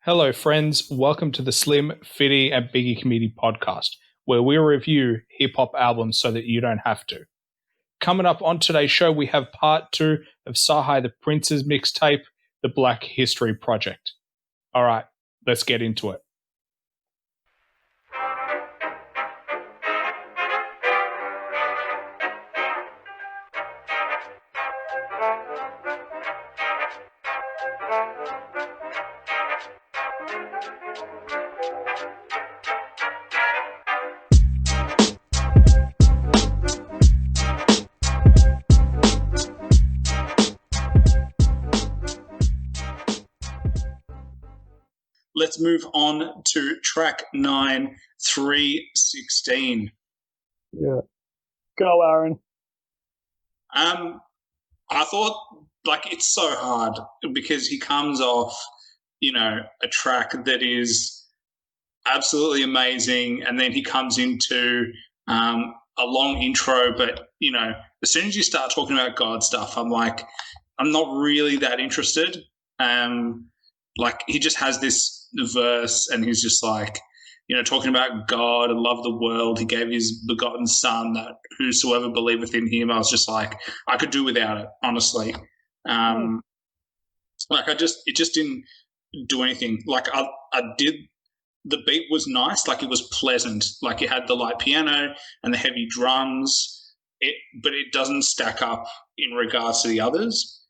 Hello, friends. Welcome to the Slim, Fitty, and Biggie Committee podcast, where we review hip hop albums so that you don't have to. Coming up on today's show, we have part 2 of Cyhi The Prince's mixtape, The Black Hystori Project. All right, let's get into it. Let's move on to track 9, 316. Yeah. Go, Aaron. I thought, it's so hard because he comes off, a track that is absolutely amazing, and then he comes into a long intro, but, as soon as you start talking about God stuff, I'm like, I'm not really that interested. He just has this verse and he's just talking about God and love the world. He gave his begotten son that whosoever believeth in him. I was just like, I could do without it, honestly. It just didn't do anything. The beat was nice. It was pleasant. It had the light piano and the heavy drums, but it doesn't stack up in regards to the others.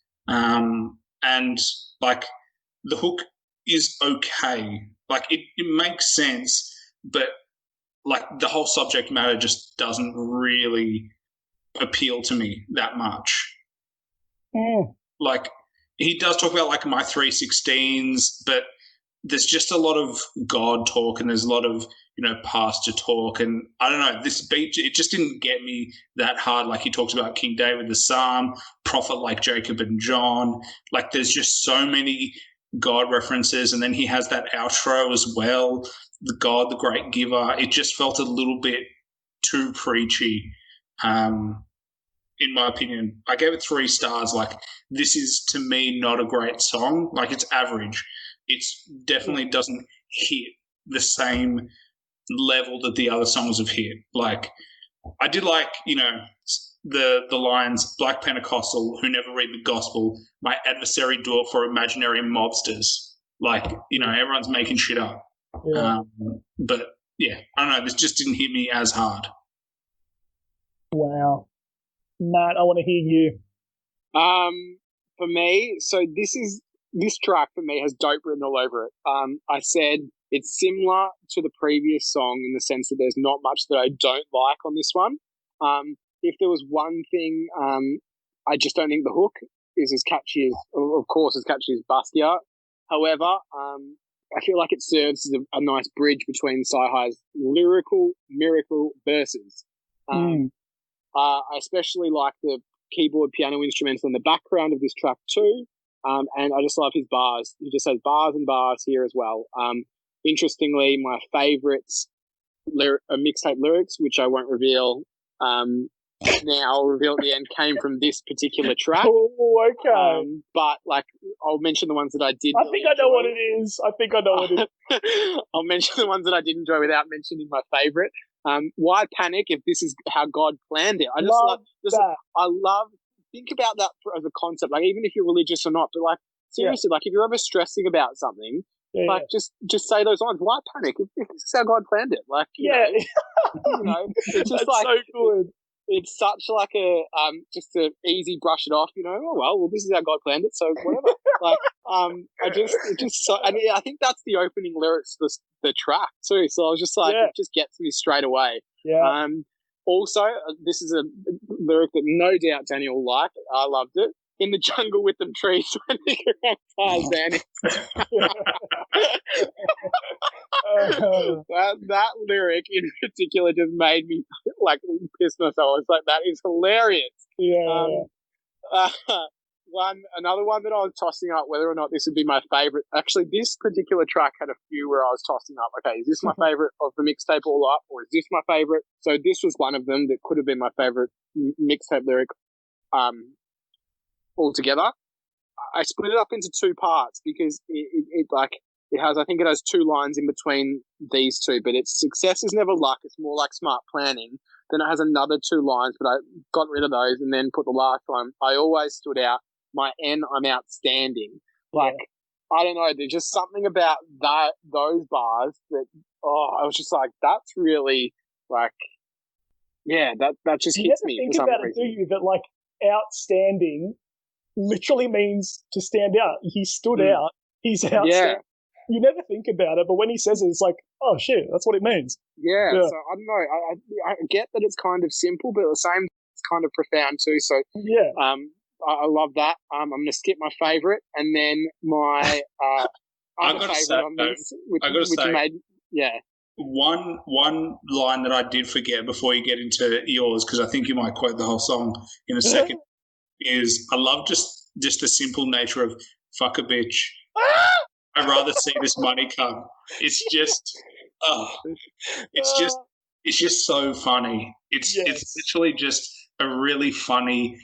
The hook is okay. It makes sense, but the whole subject matter just doesn't really appeal to me that much. He does talk about my 316s, but there's just a lot of God talk and there's a lot of, pastor talk. And I don't know, this beat, it just didn't get me that hard. He talks about King David, the Psalm, prophet like Jacob and John. There's just so many God references. And then he has that outro as well, the God, the great giver. It just felt a little bit too preachy, in my opinion. I gave it 3 stars. This is, to me, not a great song. It's average. It definitely doesn't hit the same level that the other songs have hit. I did the lines, Black Pentecostal, who never read the gospel, my adversary do it for imaginary mobsters. Everyone's making shit up. Yeah. But, yeah, I don't know. This just didn't hit me as hard. Wow. Matt, I want to hear you. For me, so this track for me has dope written all over it. I said it's similar to the previous song in the sense that there's not much that I don't like on this one. If there was one thing, I just don't think the hook is as catchy as, of course, as catchy as Basquiat. However, I feel like it serves as a nice bridge between Cyhi's lyrical miracle verses. I especially like the keyboard piano instrumental in the background of this track too. And I just love his bars. He just has bars and bars here as well. Interestingly, my favourites mixtape lyrics, which I won't reveal now, I'll reveal at the end, came from this particular track. Oh, okay. But I'll mention the ones that I did. I think I know what it is. I'll mention the ones that I did enjoy without mentioning my favourite. Why panic if this is how God planned it? I just love that. I love, think about that as a concept. Even if you're religious or not, but seriously, if you're ever stressing about something, just say those lines. Why panic if this is how God planned it? It's just so good. It's such a just to easy brush it off. Well, this is how God planned it, so whatever. I think that's the opening lyrics to the track too. So I was just it just gets me straight away. Yeah. Also, this is a lyric that no doubt Daniel will like. I loved it. In the jungle with them trees running around Tarzan. that lyric in particular just made me piss myself. I was that is hilarious. Yeah. Another one that I was tossing up whether or not this would be my favorite. Actually, this particular track had a few where I was tossing up, okay, is this my favorite of the mixtape all up, or is this my favorite? So this was one of them that could have been my favorite mixtape lyric altogether. I split it up into 2 parts because it I think it has 2 lines in between these two, but it's success is never luck. It's more like smart planning. Then it has another 2 lines, but I got rid of those and then put the last one. I always stood out. My N, I'm outstanding. Like, I don't know. There's just something about those bars that, I was just like, that's really like, yeah, that just hits me. You never think about it, do you? That like outstanding literally means to stand out. He stood out. He's outstanding. Yeah. You never think about it, but when he says it, it's like, oh shit, that's what it means. Yeah. So I don't know. I get that it's kind of simple, but at the same, it's kind of profound too. So yeah. I love that. I'm going to skip my favorite, and then my other favorite on this, which you made, One line that I did forget before you get into yours, because I think you might quote the whole song in a second, is I love just the simple nature of fuck a bitch. I'd rather see this money come. It's just, it's just so funny. It's literally just a really funny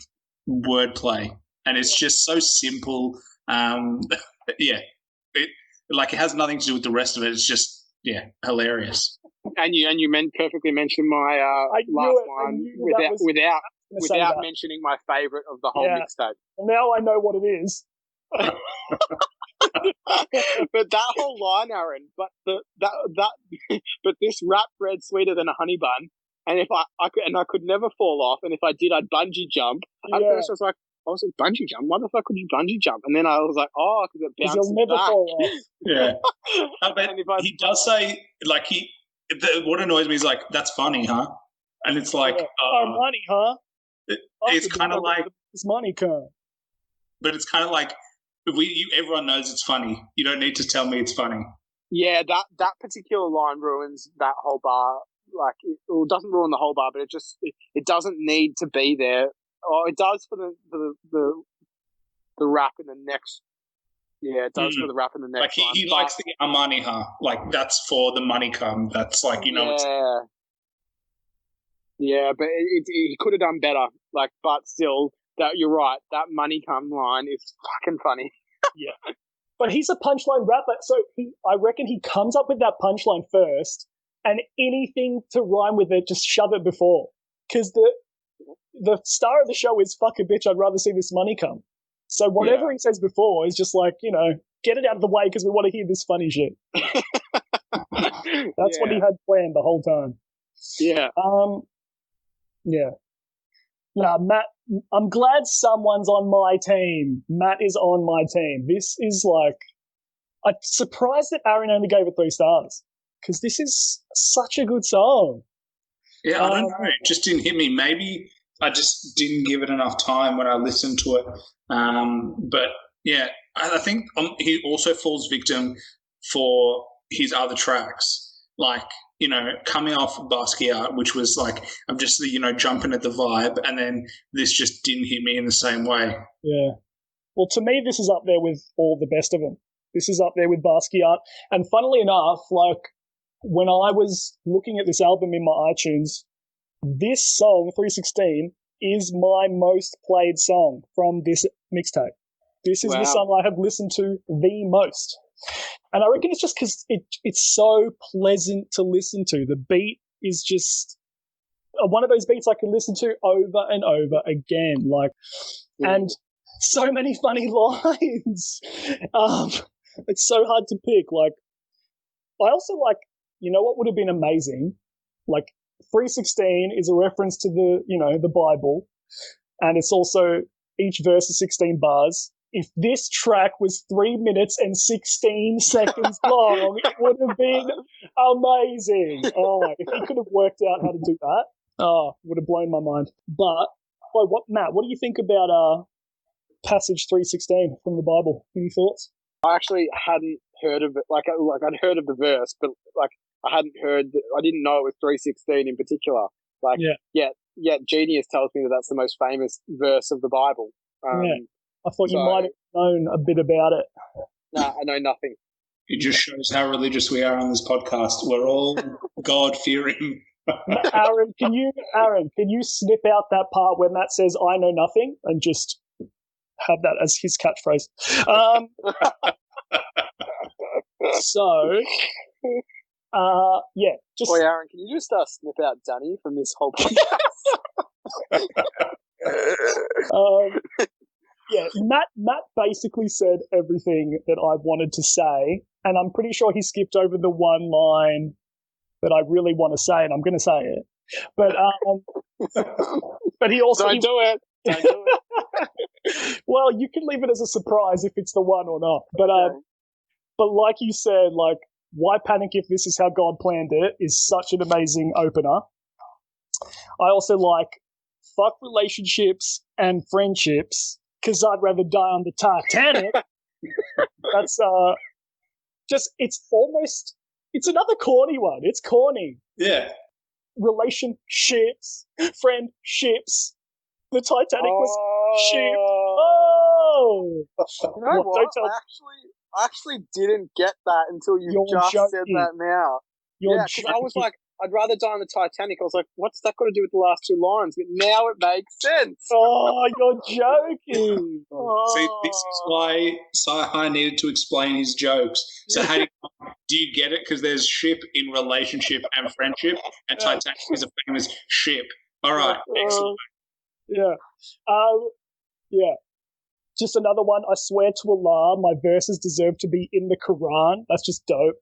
wordplay, and it's just so simple. It has nothing to do with the rest of it. It's just hilarious. And you perfectly mentioned my last line without mentioning my favorite of the whole mixtape. Well, now I know what it is. But that whole line, Aaron. But but this rap bread sweeter than a honey bun. And if I could never fall off, and if I did, I'd bungee jump. At first, I was like, bungee jump? Why the fuck could you bungee jump? And then I was like, because it bounces you'll never back. fall off. Yeah. But he does say, like, what annoys me is, like, that's funny, huh? And it's like... money, huh? It's kind of like... This money come. But it's kind of like, everyone knows it's funny. You don't need to tell me it's funny. Yeah, that particular line ruins that whole bar. Like, it doesn't ruin the whole bar, but it doesn't need to be there. Oh, it does for the rap in the next. Yeah, it does for the rap in the next. Like he likes the money, huh? Like that's for the money come. That's like Yeah, but he could have done better. Like, but still, that you're right. That money come line is fucking funny. Yeah, but he's a punchline rapper, so I reckon he comes up with that punchline first, and anything to rhyme with it, just shove it before, because the star of the show is fuck a bitch, I'd rather see this money come. So whatever he says before is just like, get it out of the way because we want to hear this funny shit. That's what he had planned the whole time. Yeah. Yeah. Nah, Matt, I'm glad someone's on my team. Matt is on my team. This is like, I'm surprised that Aaron only gave it 3 stars because this is such a good song. Yeah, I don't know. It just didn't hit me. Maybe I just didn't give it enough time when I listened to it. But yeah, I think he also falls victim for his other tracks. Like, coming off Basquiat, which was like, I'm just, jumping at the vibe, and then this just didn't hit me in the same way. Yeah. Well, to me, this is up there with all the best of them. This is up there with Basquiat. And funnily enough, like, when I was looking at this album in my iTunes, this song, 316, is my most played song from this mixtape. This is the song I have listened to the most. And I reckon it's just because it's so pleasant to listen to. The beat is just one of those beats I can listen to over and over again. Like, and so many funny lines. It's so hard to pick. Like, I also like, what would have been amazing? Like, 316 is a reference to the Bible, and it's also each verse is 16 bars. If this track was 3 minutes and 16 seconds long, it would have been amazing. If he could have worked out how to do that, it would have blown my mind. But, Matt, what do you think about passage 316 from the Bible? Any thoughts? I actually hadn't heard of it. Like I'd heard of the verse, but like I didn't know it was 316 in particular. Like, Genius tells me that that's the most famous verse of the Bible. I thought you might have known a bit about it. No, I know nothing. It just shows how religious we are on this podcast. We're all God-fearing. Aaron, can you snip out that part where Matt says, I know nothing, and just have that as his catchphrase? So, yeah. Just Boy, Aaron, can you just snip out Danny from this whole podcast? Yeah, Matt basically said everything that I wanted to say, and I'm pretty sure he skipped over the one line that I really want to say, and I'm going to say it. But he also Don't do it. Don't do it. Well, you can leave it as a surprise if it's the one or not. But Okay. but like you said, like, why panic if this is how God planned it is such an amazing opener. I also like fuck relationships and friendships because I'd rather die on the Titanic. That's it's another corny one. It's corny. Yeah. Relationships, friendships. The Titanic was ship. Oh! You know what? I actually didn't get that until you You're just joking. said that now. You're Yeah, because I was like, I'd rather die on the Titanic. I was like, what's that got to do with the last two lines? But now it makes sense. oh, you're joking. See, this is why Cyhi needed to explain his jokes. So how do you get it? Because there's ship in relationship and friendship, and Titanic is a famous ship. All right, excellent. Yeah. Yeah. Just another one. I swear to Allah, my verses deserve to be in the Quran. That's just dope.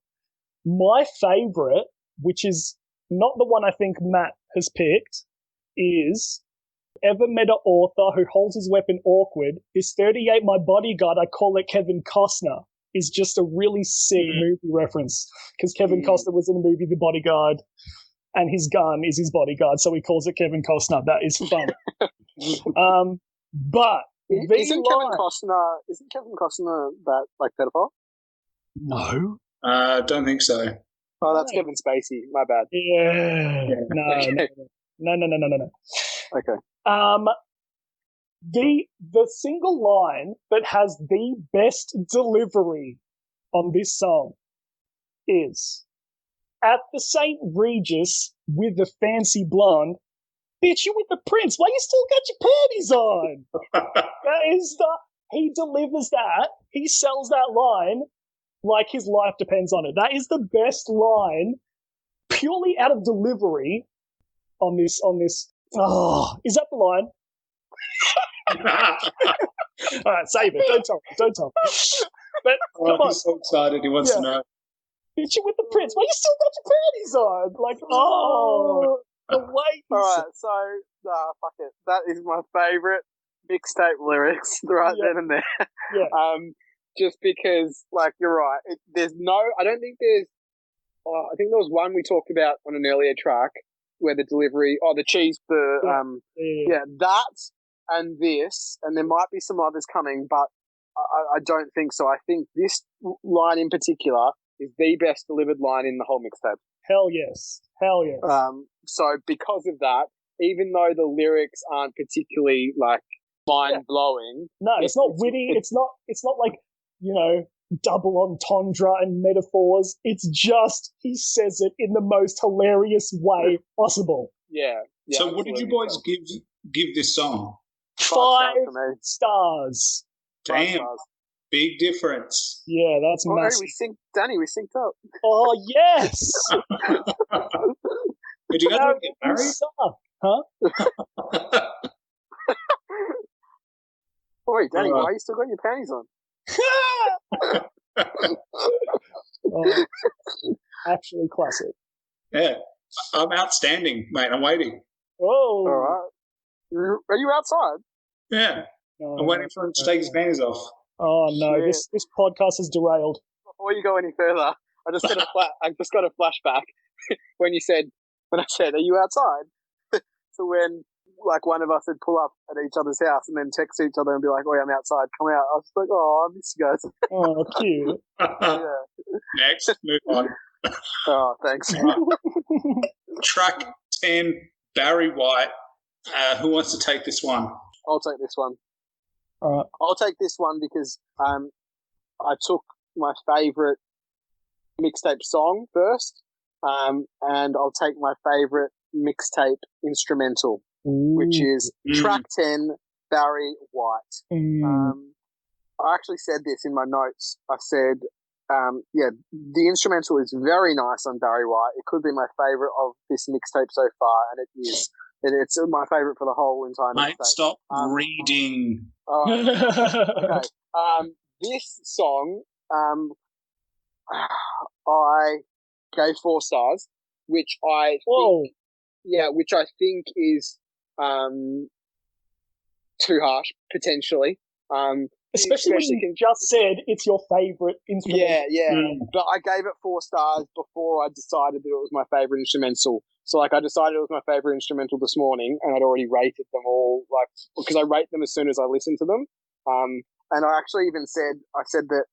My favorite, which is not the one I think Matt has picked, is ever met an author who holds his weapon awkward. This 38 my bodyguard, I call it Kevin Costner, is just a really sick movie reference because Kevin Costner was in the movie The Bodyguard and his gun is his bodyguard, so he calls it Kevin Costner. That is fun. But isn't Kevin Costner that like pedophile? No. Don't think so. Oh, that's Kevin Spacey. My bad. Yeah. Okay. No. Okay. The single line that has the best delivery on this song is at the St. Regis with the fancy blonde. Bitch, you with the prince. Why you still got your panties on? He delivers that. He sells that line like his life depends on it. That is the best line, purely out of delivery on this. Oh, is that the line? All right, save it. Don't tell me. But come on. He's so excited. He wants to know. Bitch, you with the prince. Why you still got your panties on? Like, the way. All right, so fuck it. That is my favorite mixtape lyrics right then and there. Yeah. Just because, like, you're right. I don't think there's. I think there was one we talked about on an earlier track where the delivery, the cheese, that and this, and there might be some others coming, but I don't think so. I think this line in particular is the best delivered line in the whole mixtape. Hell yes. So because of that, even though the lyrics aren't particularly like mind blowing, no, it's not witty. It's not like, double entendre and metaphors. It's just he says it in the most hilarious way possible. Yeah. So what did you boys give this song? 5 stars. Damn. 5 stars. Big difference. Yeah, that's massive. Danny, we synced up. Oh, yes! Did you guys want to get married? Huh? Wait, Danny, why you still got your panties on? Actually classic. Yeah. I'm outstanding, mate. I'm waiting. Oh. All right. Are you outside? Yeah. I'm waiting for him to take his panties off. Oh, no. Shit. This podcast is derailed. Before you go any further, I just got a flashback when I said, are you outside? So when like one of us would pull up at each other's house and then text each other and be like, oh, I'm outside, come out. I was like, oh, I miss you guys. Oh, cute. Yeah. Next, move on. Oh, thanks. Track 10, Barry White. Who wants to take this one? I'll take this one. All right. I'll take this one because I took my favourite mixtape song first, and I'll take my favourite mixtape instrumental, which is track 10, Barry White. I actually said this in my notes. I said, the instrumental is very nice on Barry White. It could be my favorite of this mixtape so far, and it is. It's my favorite for the whole entire mixtape. Mate, stop reading. Okay. This song, I gave 4 stars, which I think is too harsh potentially. Especially when you just said it's your favorite instrumental. Yeah. But I gave it 4 stars before I decided that it was my favorite instrumental. So, I decided it was my favorite instrumental this morning, and I'd already rated them all, because I rate them as soon as I listen to them. And I actually even said that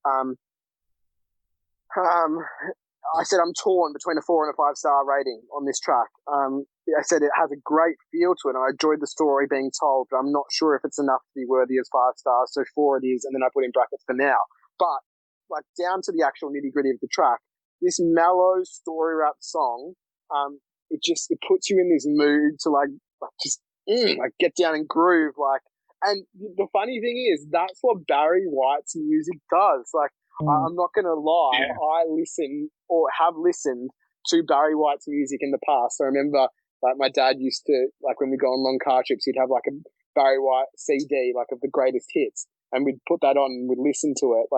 I said I'm torn between a 4 and a 5 star rating on this track. I said it has a great feel to it, and I enjoyed the story being told, but I'm not sure if it's enough to be worthy as 5 stars, so 4 it is, and then I put in brackets for now. But, down to the actual nitty-gritty of the track, this mellow story rap song, it puts you in this mood to, get down and groove, and the funny thing is, that's what Barry White's music does. I'm not going to lie, I listen or have listened to Barry White's music in the past. I remember, my dad used to, when we go on long car trips, he'd have, a Barry White CD, of the greatest hits, and we'd put that on and we'd listen to it,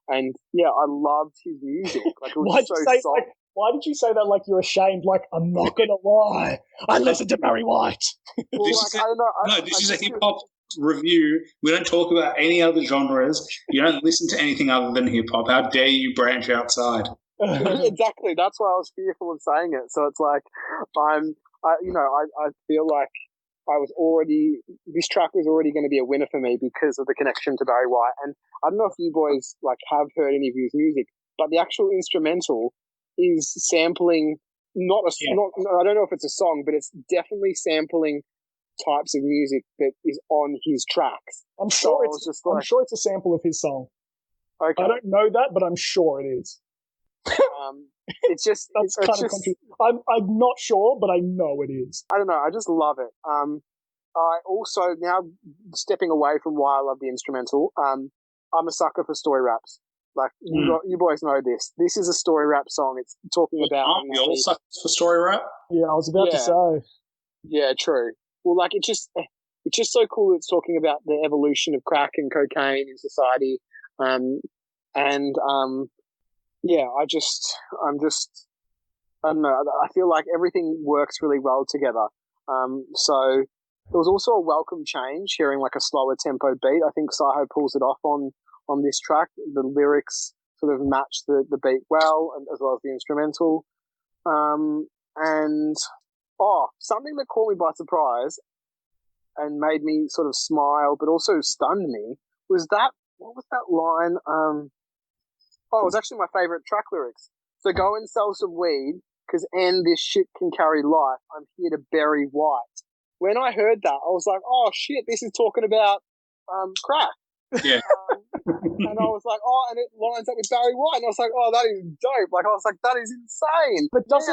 and, I loved his music. It was so soft. Why did you say that like you're ashamed? I'm not going to lie. I listened to Barry White. Well, I don't know. This is a hip-hop review. We don't talk about any other genres. You don't listen to anything other than hip-hop. How dare you branch outside? Exactly. That's why I was fearful of saying it. So it's I feel like this track was already going to be a winner for me because of the connection to Barry White. And I don't know if you boys have heard any of his music, but the actual instrumental is sampling not I don't know if it's a song, but it's definitely sampling types of music that is on his tracks. I'm sure it's a sample of his song. Okay. I don't know that, but I'm sure it is. It's just that's kind of country. I'm not sure, but I know it is. I don't know. I just love it. I also, now stepping away from why I love the instrumental, I'm a sucker for story raps. You boys know this. This is a story rap song. It's talking about. Aren't we all suckers for story rap? Yeah, I was about to say. Yeah, true. Well, it's just so cool. It's talking about the evolution of crack and cocaine in society, I don't know. I feel like everything works really well together. So it was also a welcome change hearing a slower tempo beat. I think Cyhi pulls it off on this track. The lyrics sort of match the beat well, and as well as the instrumental. Something that caught me by surprise and made me sort of smile, but also stunned me, was that, what was that line? It was actually my favorite track lyrics. So go and sell some weed, because this shit can carry life. I'm here to bury White. When I heard that, I was like, oh shit, this is talking about crack. Yeah. And I was like, and it lines up with Barry White. And I was like, oh, that is dope. I was like, that is insane. But does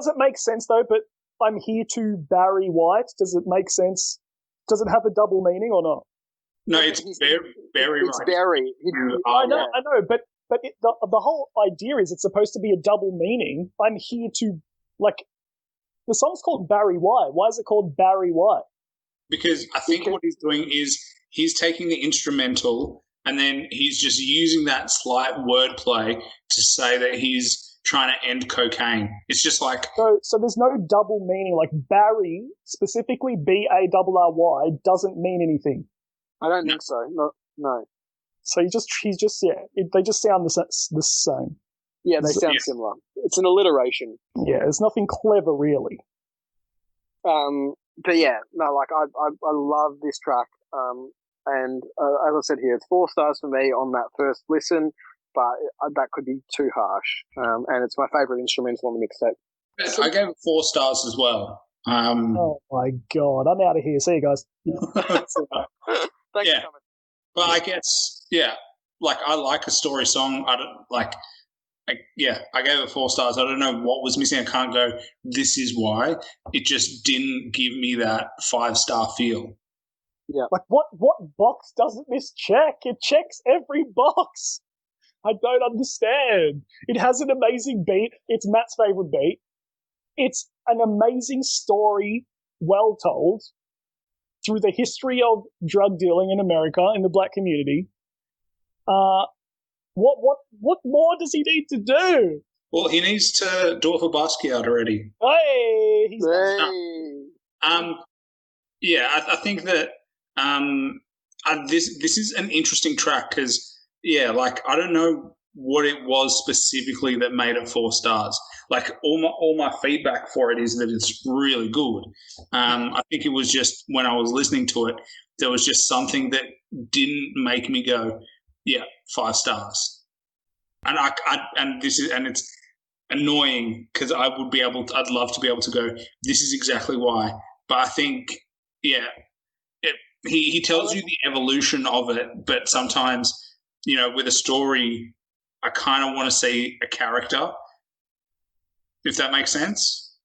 it make sense though? But I'm here to Barry White. Does it make sense? Does it have a double meaning or not? No, it's Barry White. It's Barry. I know, but the whole idea is it's supposed to be a double meaning. I'm here to, the song's called Barry White. Why is it called Barry White? Because I think what he's doing is he's taking the instrumental and then he's just using that slight wordplay to say that he's trying to end cocaine. It's just so there's no double meaning. Barry, specifically Barry, doesn't mean anything. I don't think so. No. So they just sound the same. Yeah, they sound similar. It's an alliteration. Yeah, there's nothing clever really. But yeah, no, I love this track. And as I said here, it's 4 stars for me on that first listen, but that could be too harsh. And it's my favorite instrumental on the mixtape. I gave it 4 stars as well. Oh my god, I'm out of here. See you guys. Thanks for coming. But I guess, I like a story song. I gave it 4 stars. I don't know what was missing. I can't go, this is why. It just didn't give me that 5-star feel. Yeah. What box doesn't this check? It checks every box. I don't understand. It has an amazing beat. It's Matt's favorite beat. It's an amazing story, well told, through the history of drug dealing in America in the black community. What more does he need to do? Well, he needs to do it for Basquiat already. Hey, he's Yeah, I think that this is an interesting track because, yeah, like I don't know what it was specifically that made it 4 stars. Like all my feedback for it is that it's really good. I think it was just when I was listening to it, there was just something that didn't make me go, yeah, 5 stars. And it's annoying because I'd love to be able to go, this is exactly why. But I think, yeah, he tells you the evolution of it, but sometimes, with a story, I kind of want to see a character, if that makes sense.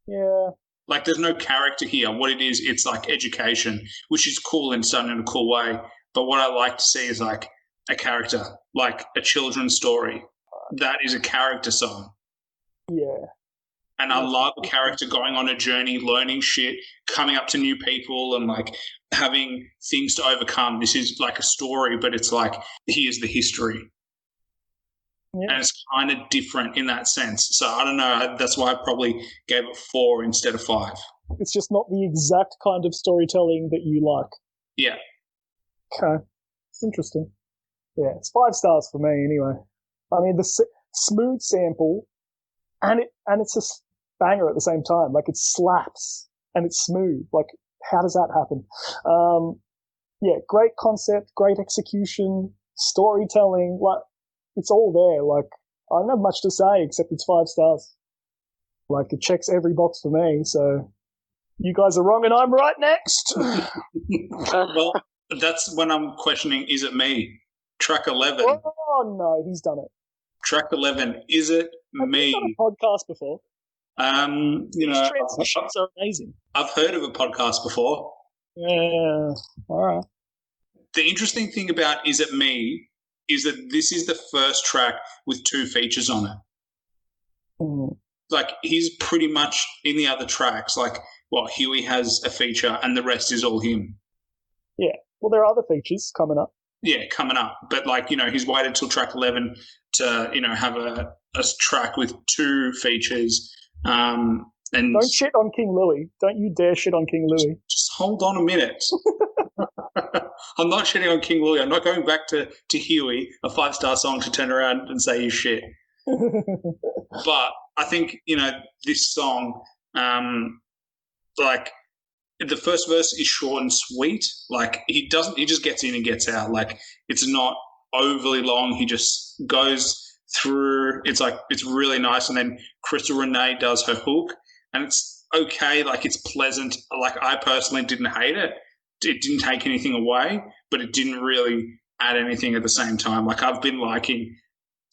Yeah. Like there's no character here. What it is, it's like education, which is cool and done in a cool way. But what I like to see is like a character, like a children's story. That is a character song. Yeah. And I love a character going on a journey, learning shit, coming up to new people and like having things to overcome. This is like a story, but it's like, here's the history. Yeah. And it's kind of different in that sense. So I don't know. That's why I probably gave it 4 instead of 5. It's just not the exact kind of storytelling that you like. Yeah. Okay. It's interesting. Yeah, it's 5 stars for me anyway. I mean, the smooth sample, and it's a banger at the same time. Like, it slaps and it's smooth. Like, how does that happen? Yeah, great concept, great execution, storytelling. Like, it's all there. Like, I don't have much to say except it's 5 stars. Like, it checks every box for me. So, you guys are wrong and I'm right next. Well, that's when I'm questioning, is it me? Track 11. Oh, no, he's done it. Track 11, is it me? Have you done a podcast before? These transitions are amazing. I've heard of a podcast before. Yeah, all right. The interesting thing about Is It Me is that this is the first track with 2 features on it. Mm. Like, he's pretty much in the other tracks. Like, Huey has a feature and the rest is all him. Yeah. Well, there are other features coming up. Yeah, coming up. But, he's waited till track 11 to, have a track with 2 features. And don't shit on King Louie. Don't you dare shit on King Louie. Just hold on a minute. I'm not shitting on King Louie. I'm not going back to Huey, a 5-star song, to turn around and say he's shit. But I think, this song, the first verse is short and sweet. Like, he just gets in and gets out. Like, it's not overly long. He just goes through. It's really nice. And then Crystal Renee does her hook and it's okay. Like, it's pleasant. Like, I personally didn't hate it. It didn't take anything away, but it didn't really add anything at the same time. Like, I've been liking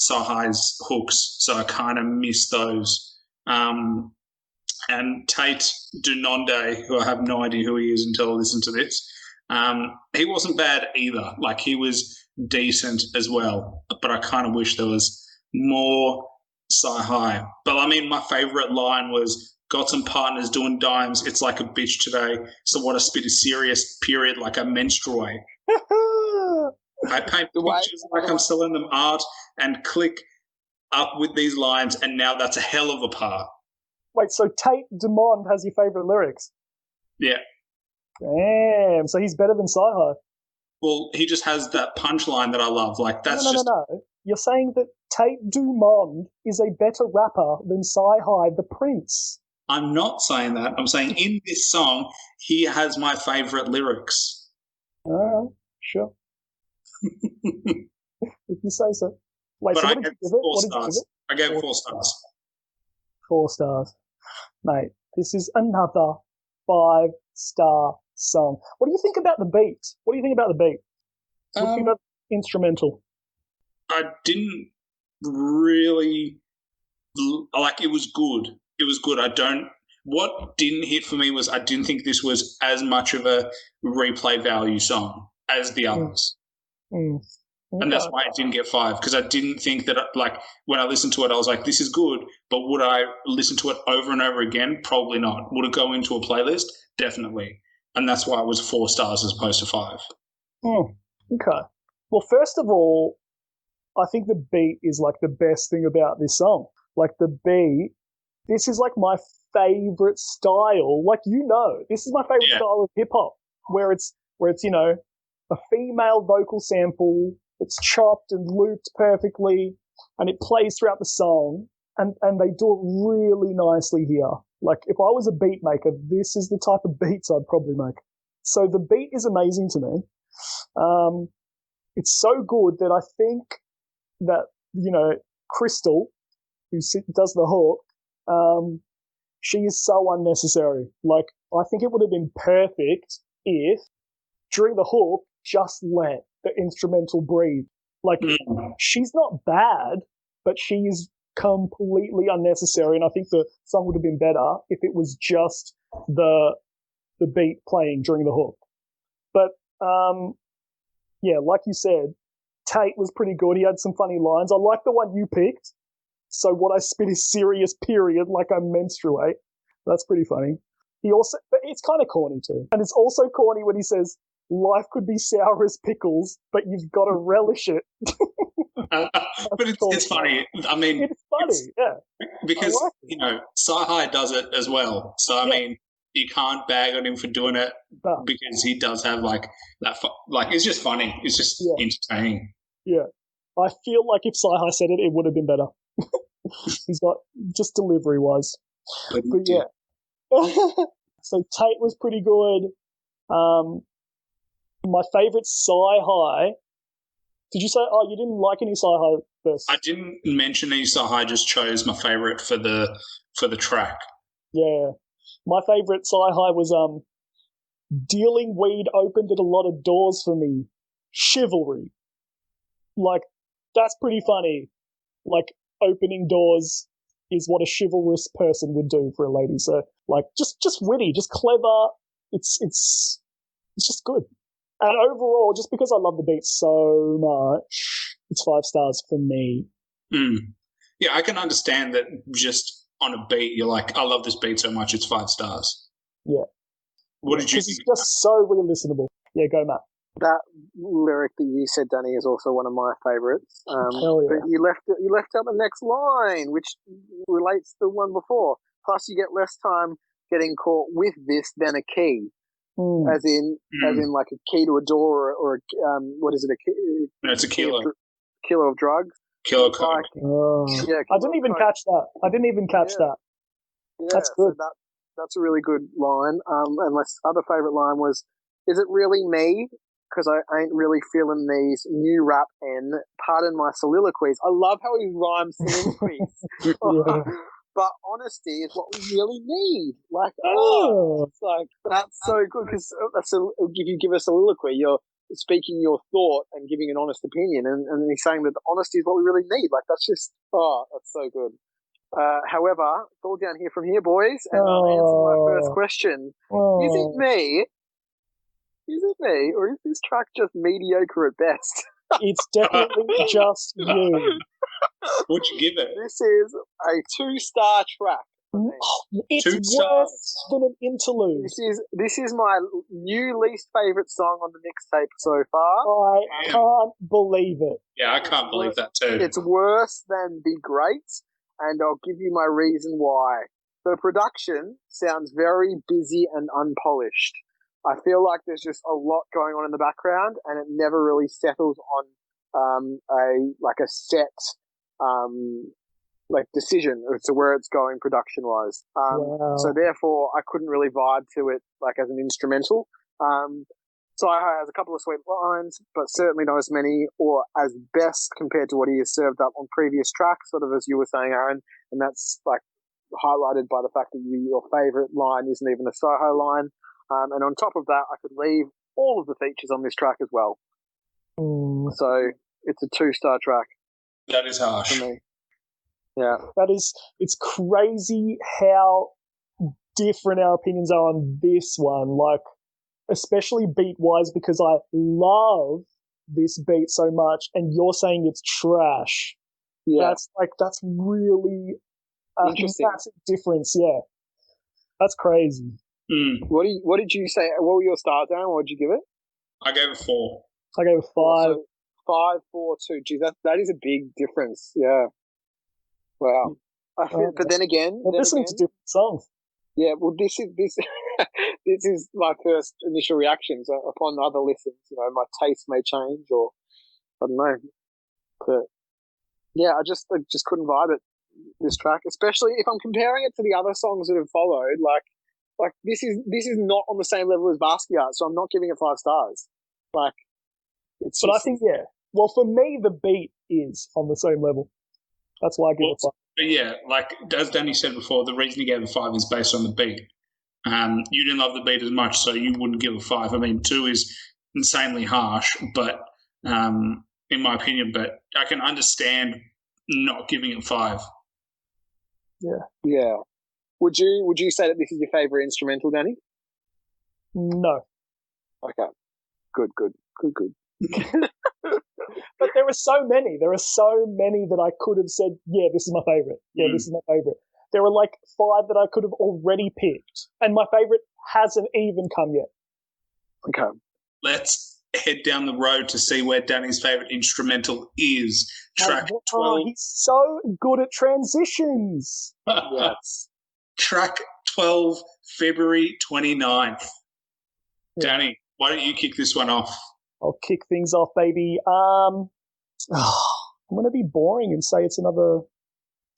Cyhi's hooks, so I kind of miss those. And Tate Dunonde, who I have no idea who he is until I listen to this, he wasn't bad either. Like, he was decent as well, but I kind of wish there was more Cyhi. But, I mean, my favourite line was, got some partners doing dimes, it's like a bitch today, so what I spit is serious, period, like I menstruate. I paint pictures like I'm selling them art and click up with these lines, and now that's a hell of a part. Wait, so Tate Dumond has your favourite lyrics? Yeah. Damn, so he's better than Cyhi. Well, he just has that punchline that I love. Like, that's No. You're saying that Tate Dumond is a better rapper than Cyhi The Prince. I'm not saying that. I'm saying in this song, he has my favourite lyrics. Sure. If you say so. Wait, but so I what did gave you give it? 4 stars. I gave it 4 stars. 4 stars. Mate, this is another 5-star song. What do you think about the beat? What do you think about the beat? What do you think about the instrumental? I didn't really like. It was good. It was good. What didn't hit for me was I didn't think this was as much of a replay value song as the others. And that's why it didn't get 5, because I didn't think that, like, when I listened to it, I was like, this is good, but would I listen to it over and over again? Probably not. Would it go into a playlist? Definitely. And that's why it was 4 stars as opposed to 5. Okay. Well, first of all, I think the beat is like the best thing about this song. Like the beat, this is like my favorite style. Like, this is my favorite style of hip hop, where it's a female vocal sample. It's chopped and looped perfectly, and it plays throughout the song, and they do it really nicely here. Like, if I was a beat maker, this is the type of beats I'd probably make. So the beat is amazing to me. It's so good that I think that, Crystal, who does the hook, she is so unnecessary. Like, I think it would have been perfect if, during the hook, just let the instrumental breathe. Like, she's not bad, but she is completely unnecessary, and I think the song would have been better if it was just the beat playing during the hook. But, like you said, Tate was pretty good. He had some funny lines. I like the one you picked. So what I spit is serious, period, like I menstruate. That's pretty funny. But it's kind of corny too. And it's also corny when he says, life could be sour as pickles, but you've got to relish it. But it's funny. I mean, it's funny, yeah. Because, Cyhi does it as well. So, I mean, you can't bag on him for doing it because he does have, like, that, it's just funny. It's just entertaining. Yeah. I feel like if Cyhi said it, it would have been better. He's got, just delivery-wise. But yeah. So Tate was pretty good. My favourite Cyhi. Did you say? Oh, you didn't like any Cyhi verse? I didn't mention any Cyhi. I just chose my favourite for the track. Yeah, my favourite Cyhi was dealing weed opened at a lot of doors for me. Chivalry. Like, that's pretty funny. Like, opening doors is what a chivalrous person would do for a lady. So, like, just witty, just clever. It's just good. And overall, just because I love the beat so much, it's 5 stars for me. Yeah, I can understand that just on a beat, you're like, I love this beat so much, it's 5 stars. Yeah. What did you think? It's just so re-listenable. Yeah, go, Matt. That lyric that you said, Danny, is also one of my favourites. Hell yeah. But you left out the next line, which relates to the one before. Plus, you get less time getting caught with this than a key. As in like a key to a door or what is it? No, it's a kilo. Kilo of drugs. Kilo coke. I didn't even catch that. Yeah, that's good. So that's a really good line. And my other favourite line was, "Is it really me? Because I ain't really feeling these new rap and pardon my soliloquies." I love how he rhymes soliloquies. But honesty is what we really need. Like, it's like, that's so good because if you give a soliloquy, you're speaking your thought and giving an honest opinion, and he's saying that the honesty is what we really need. Like, that's just, that's so good. However, it's all down here from here, boys, and I'll answer my first question. Is it me? Or is this track just mediocre at best? It's definitely just you. What'd you give it? This is a 2-star track. It's 2 stars. Worse than an interlude. This is my new least favourite song on the mixtape so far. I can't believe it. Yeah, I can't believe that too. It's worse than Be Great, and I'll give you my reason why. The production sounds very busy and unpolished. I feel like there's just a lot going on in the background, and it never really settles on a set decision as to where it's going production wise. So therefore I couldn't really vibe to it like as an instrumental. Cyhi has a couple of sweet lines, but certainly not as many or as best compared to what he has served up on previous tracks, sort of as you were saying, Aaron, and that's like highlighted by the fact that your favourite line isn't even a Cyhi line. And on top of that, I could leave all of the features on this track as well. So it's a 2-star track. That is harsh. For me. Yeah. It's crazy how different our opinions are on this one, like, especially beat-wise, because I love this beat so much, and you're saying it's trash. Yeah, That's really a interesting. massive difference. Yeah, that's crazy. What did you say? What were your stars, Aaron? What did you give it? I gave it 4. I gave it 5. So 5, 4, 2. Geez, that is a big difference. Yeah. Wow. But then again, listening to different songs. Yeah. Well, this this is my first initial reactions upon other listens. You know, my taste may change, or I don't know. But yeah, I just couldn't vibe it. This track, especially if I'm comparing it to the other songs that have followed, like this is not on the same level as Basquiat, so I'm not giving it 5 stars. Like, but I think well, for me, the beat is on the same level. That's why I give it 5. But yeah, like as Danny said before, the reason he gave it 5 is based on the beat. You didn't love the beat as much, so you wouldn't give it 5. I mean, 2 is insanely harsh, but in my opinion, but I can understand not giving it 5. Yeah. Would you say that this is your favorite instrumental, Danny? No. Okay. Good. But there are so many. There are so many that I could have said, yeah, this is my favorite. Yeah, this is my favorite. There are like 5 that I could have already picked, and my favorite hasn't even come yet. Okay. Let's head down the road to see where Danny's favorite instrumental is. Track 12. He's so good at transitions. Yes. Track 12, February 29th. Yeah. Danny, why don't you kick this one off? I'll kick things off, baby. I'm going to be boring and say it's another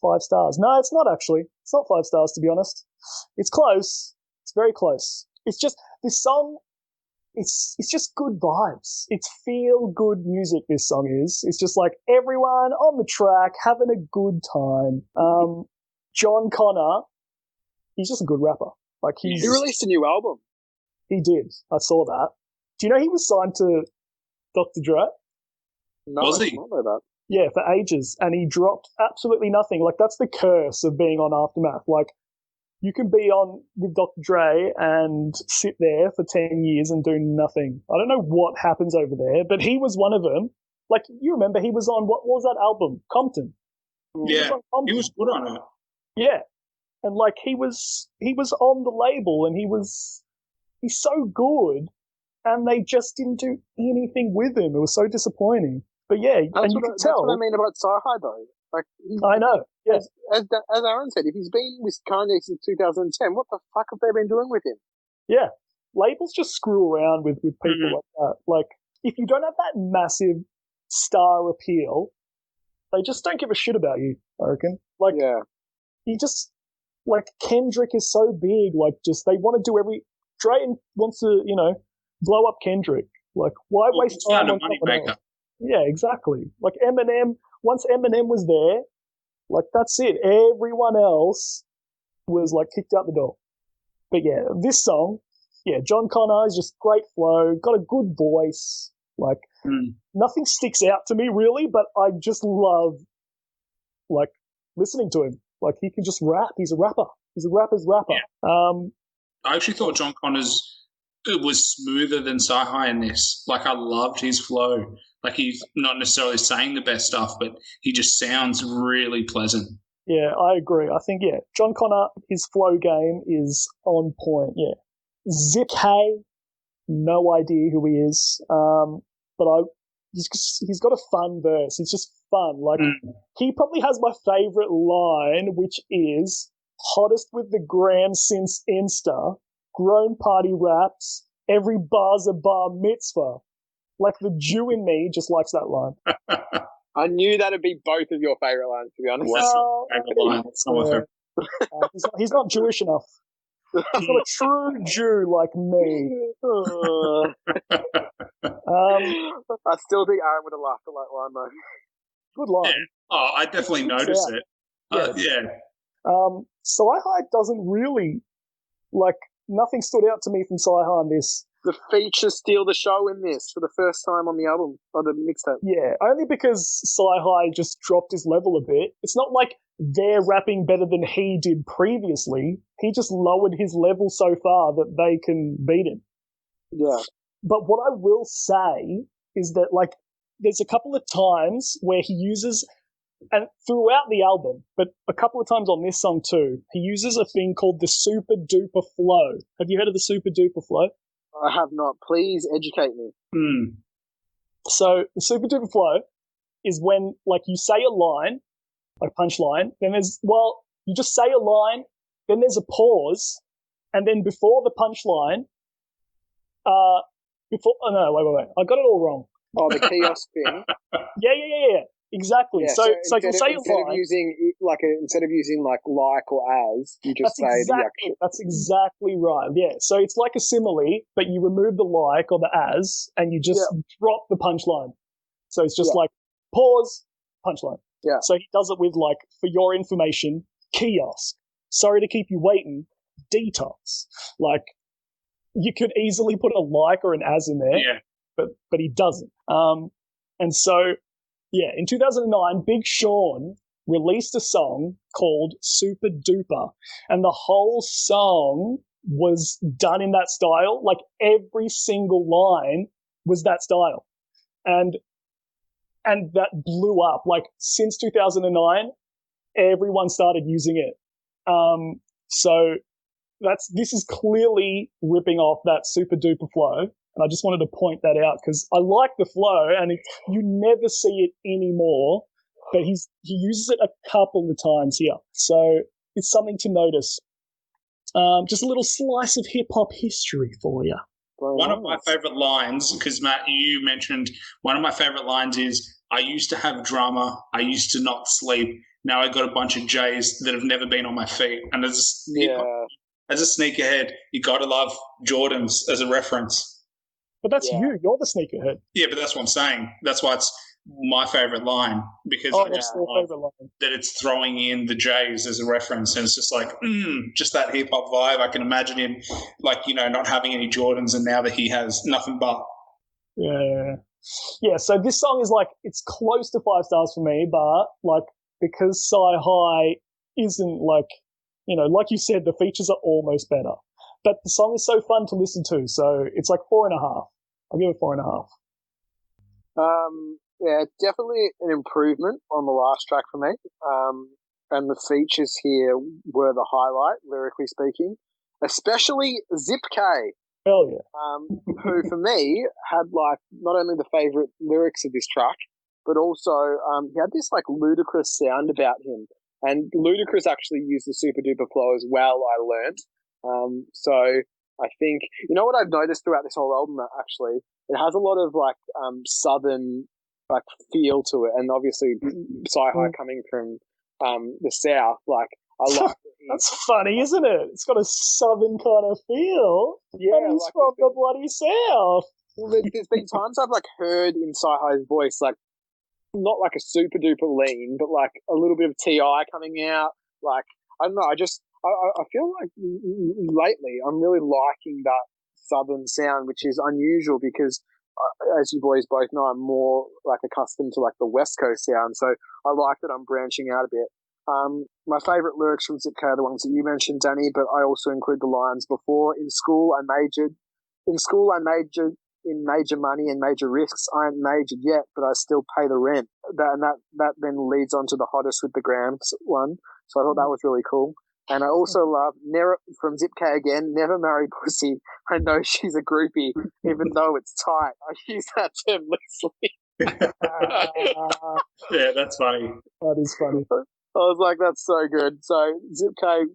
5 stars. No, it's not actually. It's not 5 stars, to be honest. It's close. It's very close. It's just, this song, it's just good vibes. It's feel-good music, this song is. It's just like everyone on the track having a good time. John Connor, he's just a good rapper. Like he released a new album. He did. I saw that. Do you know he was signed to Dr. Dre? No, was he? I didn't know that. Yeah, for ages. And he dropped absolutely nothing. Like, that's the curse of being on Aftermath. Like, you can be on with Dr. Dre and sit there for 10 years and do nothing. I don't know what happens over there, but he was one of them. Like, you remember he was on, what was that album? Compton. Yeah, he was good on it. Yeah. And, like, he was on the label, and he's so good. And they just didn't do anything with him. It was so disappointing. But yeah, and you can tell. That's what I mean about Cyhi, though. Like, I know. Yeah. As Aaron said, if he's been with Kanye since 2010, what the fuck have they been doing with him? Yeah, labels just screw around with people like that. Like, if you don't have that massive star appeal, they just don't give a shit about you, I reckon. Like, you just, like, Kendrick is so big. Like, just they want to do Dre wants to, blow up Kendrick. Like, why waste time on someone else? Yeah, exactly. Like Eminem, once Eminem was there, like that's it. Everyone else was like kicked out the door. But yeah, this song, John Connor is just great flow, got a good voice. Like nothing sticks out to me really, but I just love like listening to him. Like he can just rap. He's a rapper. He's a rapper's rapper. Yeah. I actually thought John Connor's it was smoother than Cyhi in this. Like, I loved his flow. Like, he's not necessarily saying the best stuff, but he just sounds really pleasant. Yeah, I agree. I think, John Connor, his flow game is on point, Zip K, no idea who he is. But he's got a fun verse. It's just fun. Like, he probably has my favorite line, which is, hottest with the gram since Insta, grown party raps, every bar's a bar mitzvah. Like the Jew in me just likes that line. I knew that'd be both of your favorite lines, to be honest. Well, he's not Jewish enough. He's not a true Jew like me. I still think Aaron would have laughed at that line, though. Good line. Yeah. Oh, I definitely noticed it. Cyhi doesn't really, like, nothing stood out to me from Cyhi on this. The features steal the show in this for the first time on the album, or the mixtape. Yeah, only because Cyhi just dropped his level a bit. It's not like they're rapping better than he did previously. He just lowered his level so far that they can beat him. Yeah. But what I will say is that, like, there's a couple of times where he uses, and throughout the album, but a couple of times on this song too, he uses a thing called the super duper flow. Have you heard of the super duper flow? I have not. Please educate me. So the super duper flow is when, like, you say a line, like punchline, then you just say a line, then there's a pause, and then before the punchline, wait, I got it all wrong. Oh, the kiosk thing. Yeah. Exactly. Yeah, so you can say a line. Instead of using like or as, you just say the actual. That's exactly right. Yeah. So it's like a simile, but you remove the like or the as, and you just drop the punchline. So it's just like pause, punchline. Yeah. So he does it with, like, for your information, kiosk. Sorry to keep you waiting, detox. Like, you could easily put a like or an as in there, but he doesn't. And so, yeah, in 2009, Big Sean released a song called Super Duper, and the whole song was done in that style. Like, every single line was that style. And that blew up. Like, since 2009, everyone started using it. So this is clearly ripping off that super duper flow. And I just wanted to point that out because I like the flow, and you never see it anymore, but he uses it a couple of times here. So it's something to notice. Just a little slice of hip-hop history for you. One of my favorite lines, because Matt, you mentioned one of my favorite lines is, I used to have drama, I used to not sleep, now I got a bunch of J's that have never been on my feet. And as a sneakerhead, you got to love Jordans as a reference. But that's you're the sneakerhead. Yeah, but that's what I'm saying. That's why it's my favorite line, because I just love that it's throwing in the J's as a reference, and it's just like, just that hip hop vibe. I can imagine him, like, not having any Jordans, and now that he has nothing but. Yeah. So this song is, like, it's close to 5 stars for me, but, like, because Cyhi isn't, like, like you said, the features are almost better. But the song is so fun to listen to, so it's like 4.5. I'll give it 4.5. Yeah, definitely an improvement on the last track for me. And the features here were the highlight, lyrically speaking, especially Zip K. Hell yeah. Who for me had, like, not only the favourite lyrics of this track, but also he had this, like, ludicrous sound about him. And Ludacris actually used the super duper flow as well, I learned. So I think, what I've noticed throughout this whole album, actually, it has a lot of, like, southern, like, feel to it. And obviously Cyhi coming from the South, like, I like That's funny, isn't it? It's got a southern kind of feel. Yeah, and he's from the bloody South. Well, there's been times I've, like, heard in Cyhi's voice, like, not like a super duper lean, but like a little bit of TI coming out. Like, I don't know, I feel like lately I'm really liking that southern sound, which is unusual because, as you boys both know, I'm more, like, accustomed to, like, the West Coast sound. So I like that I'm branching out a bit. My favourite lyrics from Zip K are the ones that you mentioned, Danny, but I also include the lines before. In school, I majored in major money and major risks. I ain't majored yet, but I still pay the rent. That then leads on to the hottest with the grams one. So I thought that was really cool. And I also love from Zip K again, never marry pussy. I know she's a groupie, even though it's tight. I use that term loosely. Yeah, that's funny. That is funny. I was like, that's so good. So Zip K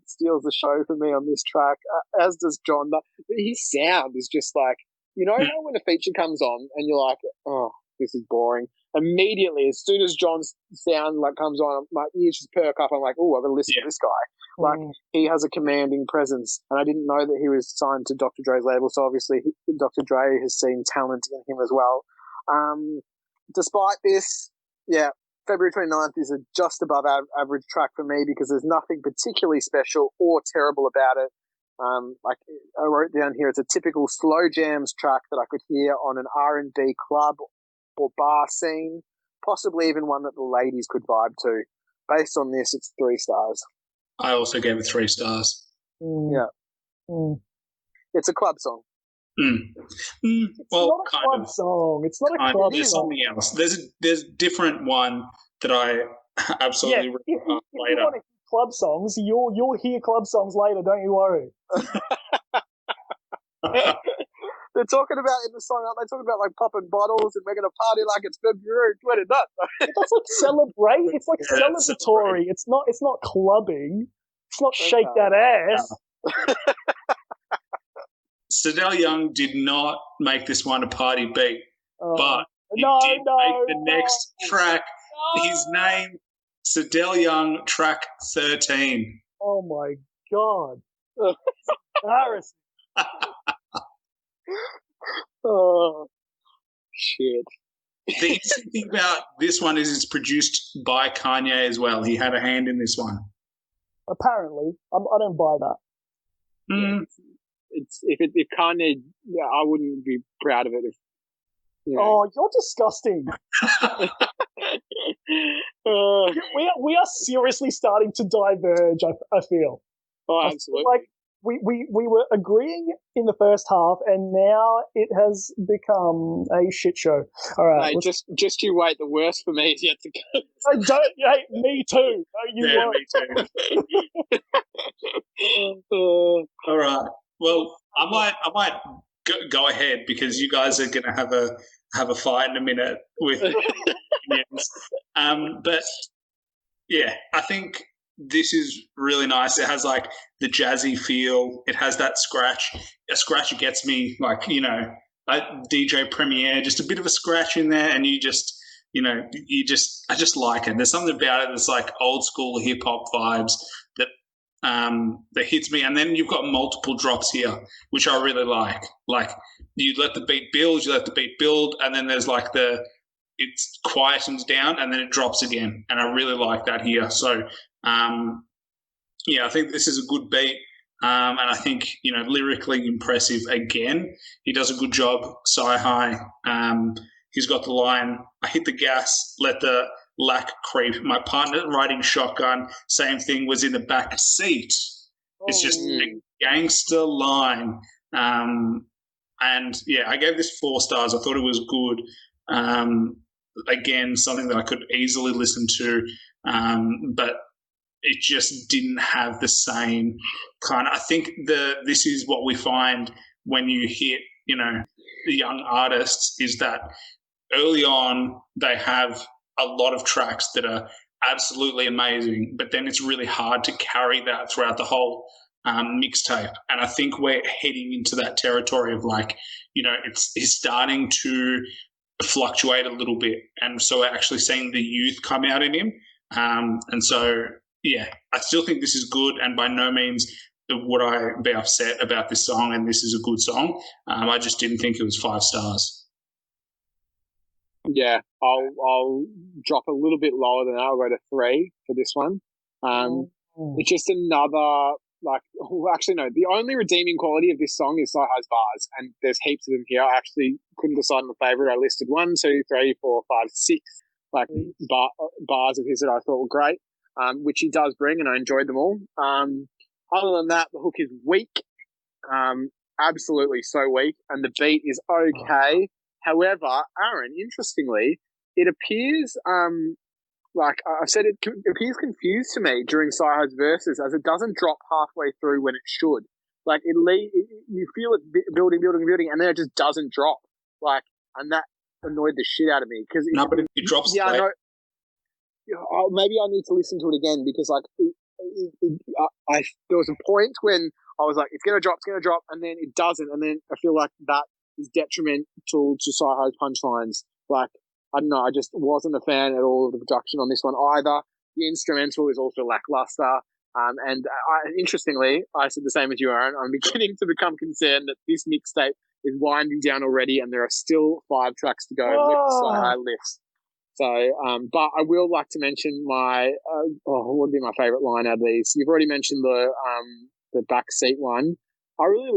steals the show for me on this track, as does John. But his sound is just like, how when a feature comes on and you're like, oh, this is boring. Immediately, as soon as John's sound, like, comes on, my ears just perk up. I'm like, oh, I've got to listen to this guy. Like, he has a commanding presence. And I didn't know that he was signed to Dr. Dre's label. So obviously Dr. Dre has seen talent in him as well. Despite this, February 29th is a just above average track for me because there's nothing particularly special or terrible about it. Like I wrote down here, it's a typical slow jams track that I could hear on an R&B club or bar scene, possibly even one that the ladies could vibe to. Based on this, it's 3 stars. I also gave it 3 stars. Yeah. It's a club song. Well, not a kind club of. song. It's not a Kind of. club There's song. something else. There's a different one that I absolutely If rip apart you later. want to hear club songs, you'll hear club songs later. Don't you worry. They're talking about in the song, aren't they talking about like popping bottles and we're going to party like it's February 29th? That's like celebrate. It's like Yeah, that's celebratory. It's not clubbing. It's not shake Okay. that ass. Sedell Young did not make this one a party beat, but he no, did make the no, next track. His name, Sedell Young, track 13. Oh my god. Embarrassing. Oh, shit. The interesting thing about this one is it's produced by Kanye as well. He had a hand in this one. Apparently. I don't buy that. Yeah, it's if Kanye, yeah, I wouldn't be proud of it if. You know. Oh, you're disgusting. We are seriously starting to diverge, I feel. Oh, absolutely. Like we were agreeing in the first half, and now it has become a shit show. All right, Mate, just you wait. The worst for me is yet to come. Hey, me too. No, Me too. All right. Well, I might go ahead because you guys are going to have a fight in a minute with opinions. But yeah, I think this is really nice. It has like the jazzy feel. It has that scratch. A scratch gets me like, like DJ Premier, just a bit of a scratch in there, and I just like it. There's something about it that's like old school hip hop vibes that hits me. And then you've got multiple drops here, which I really like. Like you let the beat build, and then there's like it quietens down and then it drops again. And I really like that here. So, I think this is a good beat. And I think, lyrically impressive again. He does a good job, Cyhi. He's got the line, I hit the gas, let the lack creep. My partner riding shotgun, same thing, was in the back seat. It's just a gangster line. And yeah, I gave this 4 stars. I thought it was good. Again, something that I could easily listen to, but it just didn't have the same kind of. I think this is what we find when you hit, the young artists, is that early on they have a lot of tracks that are absolutely amazing, but then it's really hard to carry that throughout the whole mixtape. And I think we're heading into that territory of like, it's starting to fluctuate a little bit, and so we're actually seeing the youth come out in him. And so, yeah, I still think this is good, and by no means would I be upset about this song, and this is a good song. I just didn't think it was 5 stars. Yeah, I'll drop a little bit lower than that. I'll go to 3 for this one. It's just another, actually no, the only redeeming quality of this song is Cyhi's bars, and there's heaps of them here. I actually couldn't decide on a favourite. I listed 1, 2, 3, 4, 5, 6 bars of his that I thought were great, which he does bring, and I enjoyed them all. Other than that, the hook is weak, absolutely so weak, and the beat is okay. However, Aaron, interestingly, it appears, like I said, it appears confused to me during Cyhi's verses, as it doesn't drop halfway through when it should. Like you feel it building, and then it just doesn't drop. And that annoyed the shit out of me because but it drops. Yeah, I know. Maybe I need to listen to it again because there was a point when I was like, it's gonna drop, and then it doesn't, and then I feel like that is detrimental to Cyhi's punchlines. Like, I don't know, I just wasn't a fan at all of the production on this one either. The instrumental is also lackluster. Interestingly, I said the same as you, Aaron. I'm beginning to become concerned that this mixtape is winding down already, and there are still 5 tracks to go with the Cyhi list. So, but I will like to mention what would be my favourite line out of these? You've already mentioned the backseat one. I really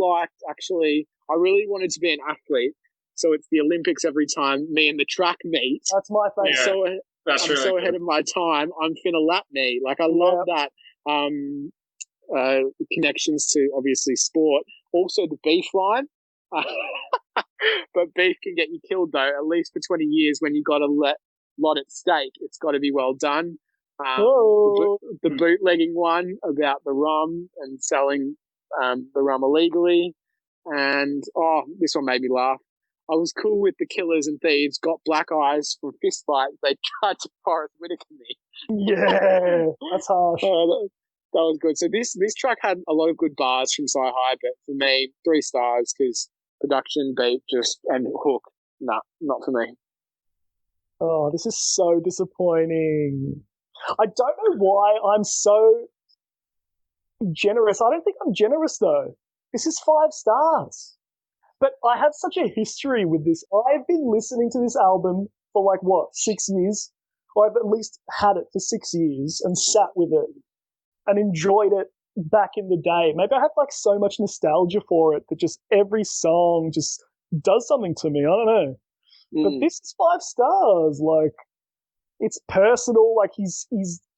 wanted to be an athlete, so it's the Olympics every time me and the track meet. That's my favourite. Yeah, I'm so ahead of my time. I'm finna lap me. Like, I love that. Connections to obviously sport. Also the beef line. But beef can get you killed, though, at least for 20 years when you got a lot at stake. It's got to be well done. The bootlegging one about the rum and selling the rum illegally. And, this one made me laugh. I was cool with the killers and thieves, got black eyes from fist fights. They tried to Forrest Whitaker me. Yeah, that's harsh. That was good. So this track had a lot of good bars from Cyhi, but for me, 3 stars because production, beat, and hook, nah, not for me. Oh, this is so disappointing. I don't know why I'm so generous. I don't think I'm generous, though. This is 5 stars. But I have such a history with this. I've been listening to this album for 6 years? Or I've at least had it for 6 years and sat with it and enjoyed it back in the day. Maybe I have so much nostalgia for it that just every song just does something to me. I don't know. But this is 5 stars. It's personal. He's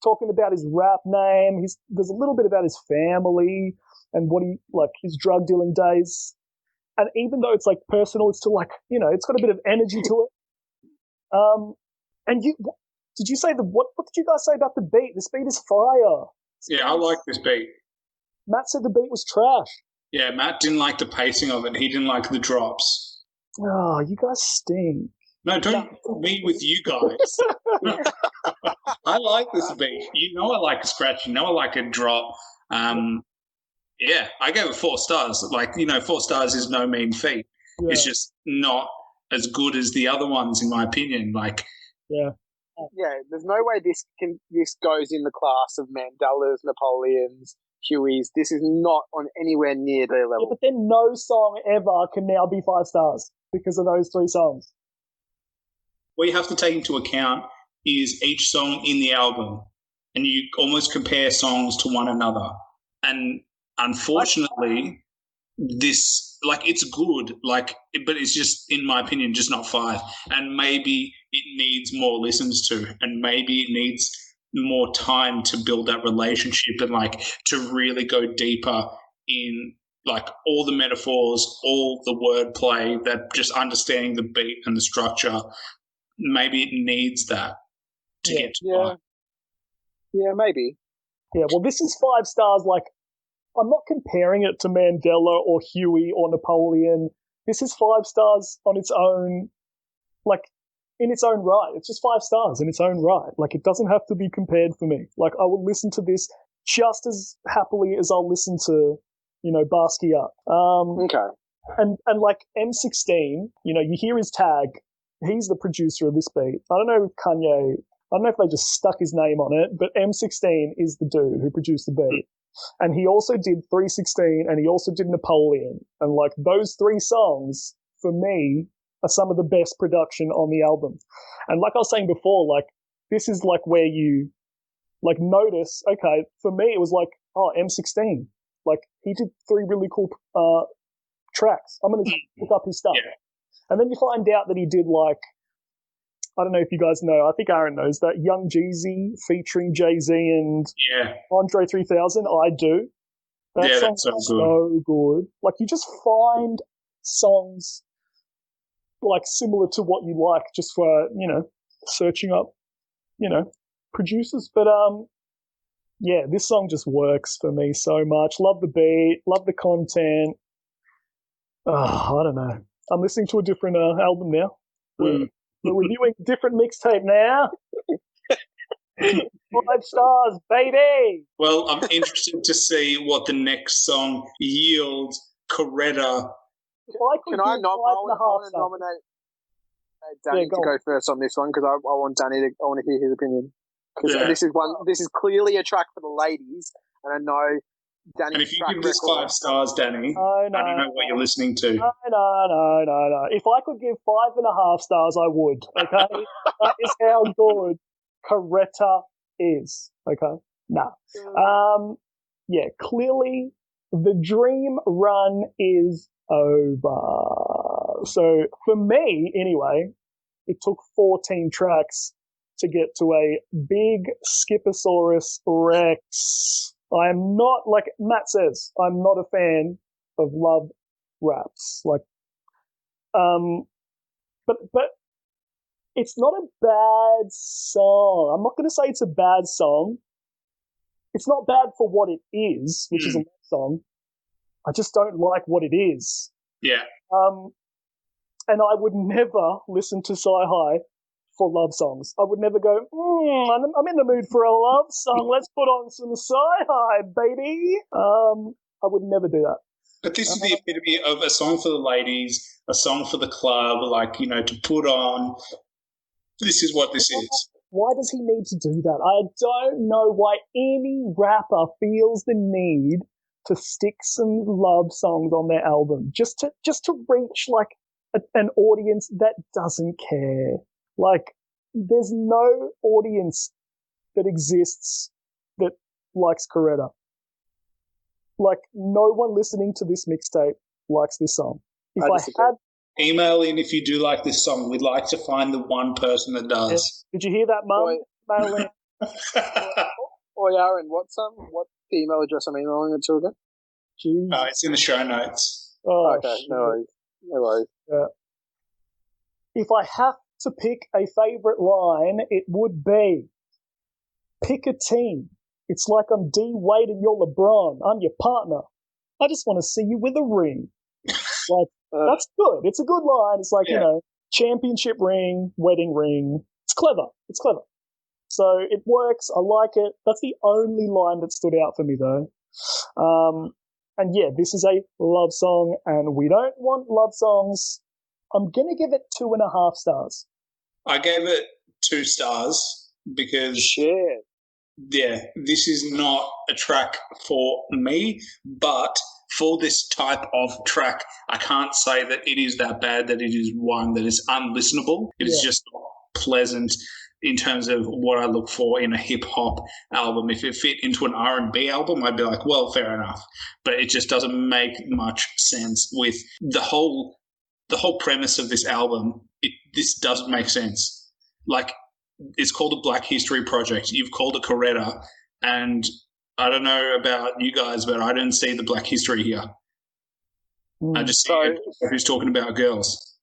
talking about his rap name. There's a little bit about his family and what his drug dealing days. And even though it's personal, it's still it's got a bit of energy to it. And did you say what did you guys say about the beat? This beat is fire. Yeah, I like this beat. Matt said the beat was trash. Yeah, Matt didn't like the pacing of it. He didn't like the drops. Oh, you guys stink. No, don't put me with you guys. I like this beat. I like a scratch. I like a drop. Yeah, I gave it 4 stars. 4 stars is no mean feat. Yeah. It's just not as good as the other ones, in my opinion. Yeah. Yeah, there's no way this goes in the class of Mandelas, Napoleons, Hueys. This is not on anywhere near their level. Yeah, but then no song ever can now be 5 stars because of those 3 songs. What you have to take into account is each song in the album, and you almost compare songs to one another. And unfortunately, this it's good, but it's just, in my opinion, just not 5. And maybe it needs more listens to, and maybe it needs more time to build that relationship and to really go deeper in all the metaphors, all the wordplay, that just understanding the beat and the structure. Maybe it needs that to get to yeah. Yeah, maybe. Yeah, well, this is 5 stars. I'm not comparing it to Mandela or Huey or Napoleon. This is 5 stars on its own, in its own right. It's just 5 stars in its own right. It doesn't have to be compared for me. I will listen to this just as happily as I'll listen to, Basquiat. Okay. And M16, you hear his tag. He's the producer of this beat. I don't know if Kanye, I don't know if they just stuck his name on it, but M16 is the dude who produced the beat. And he also did 316 and he also did Napoleon. And those 3 songs, for me, are some of the best production on the album. And like I was saying before, this is where you notice, okay, for me it was M16. He did 3 really cool tracks. I'm going to look up his stuff. Yeah. And then you find out that he did I don't know if you guys know, I think Aaron knows, that Young Jeezy featuring Jay-Z and Andre 3000. I do. That song's so good. You just find songs similar to what you like just for, searching up, producers. But yeah, this song just works for me so much. Love the beat, love the content. I don't know. I'm listening to a different album now. We're reviewing a different mixtape now. 5 stars, baby. Well, I'm interested to see what the next song yields. Coretta. I nominate Danny to go first on this one because I want to hear his opinion. Because this is clearly a track for the ladies, and I know Danny. And if you give this 5 stars, Danny, I don't know what you're listening to. No. If I could give 5.5 stars, I would. Okay, that is how good Coretta is. Okay, yeah, clearly the dream run is over. So for me, anyway, it took 14 tracks to get to a big Skiposaurus Rex. I'm not, like Matt says, I'm not a fan of love raps. But it's not a bad song. I'm not going to say it's a bad song. It's not bad for what it is, which is a love song. I just don't like what it is. Yeah. And I would never listen to Cyhi for love songs. I would never go, I'm in the mood for a love song. Let's put on some Cyhi, baby. I would never do that. But this is the epitome of a song for the ladies, a song for the club, to put on. This is what this is. Why does he need to do that? I don't know why any rapper feels the need to stick some love songs on their album just to reach like an audience that doesn't care. Like, there's no audience that exists that likes Coretta. Like, no one listening to this mixtape likes this song. If I had email in if you do like this song. We'd like to find the one person that does. Yeah. Did you hear that, Mum? Mail in. Oi, Aaron, what's the email address I'm emailing it to again? Jeez. It's in the show notes. Oh, okay, shit. no worries. Yeah. If I have to pick a favourite line, it would be, pick a team. It's like I'm D Wade and you're LeBron. I'm your partner. I just want to see you with a ring. Like, that's good. It's a good line. It's like, championship ring, wedding ring. It's clever. It's clever. So it works. I like it. That's the only line that stood out for me, though. And yeah, this is a love song, and we don't want love songs. I'm going to give it 2.5 stars. I gave it 2 stars because this is not a track for me, but for this type of track, I can't say that it is that bad, that it is one that is unlistenable. It is just not pleasant in terms of what I look for in a hip-hop album. If it fit into an R&B album, I'd be like, well, fair enough. But it just doesn't make much sense with the whole premise of this album. This doesn't make sense. Like, it's called the Black Hystori Project. You've called it Coretta, and I don't know about you guys, but I don't see the Black History here. I just see who's talking about girls.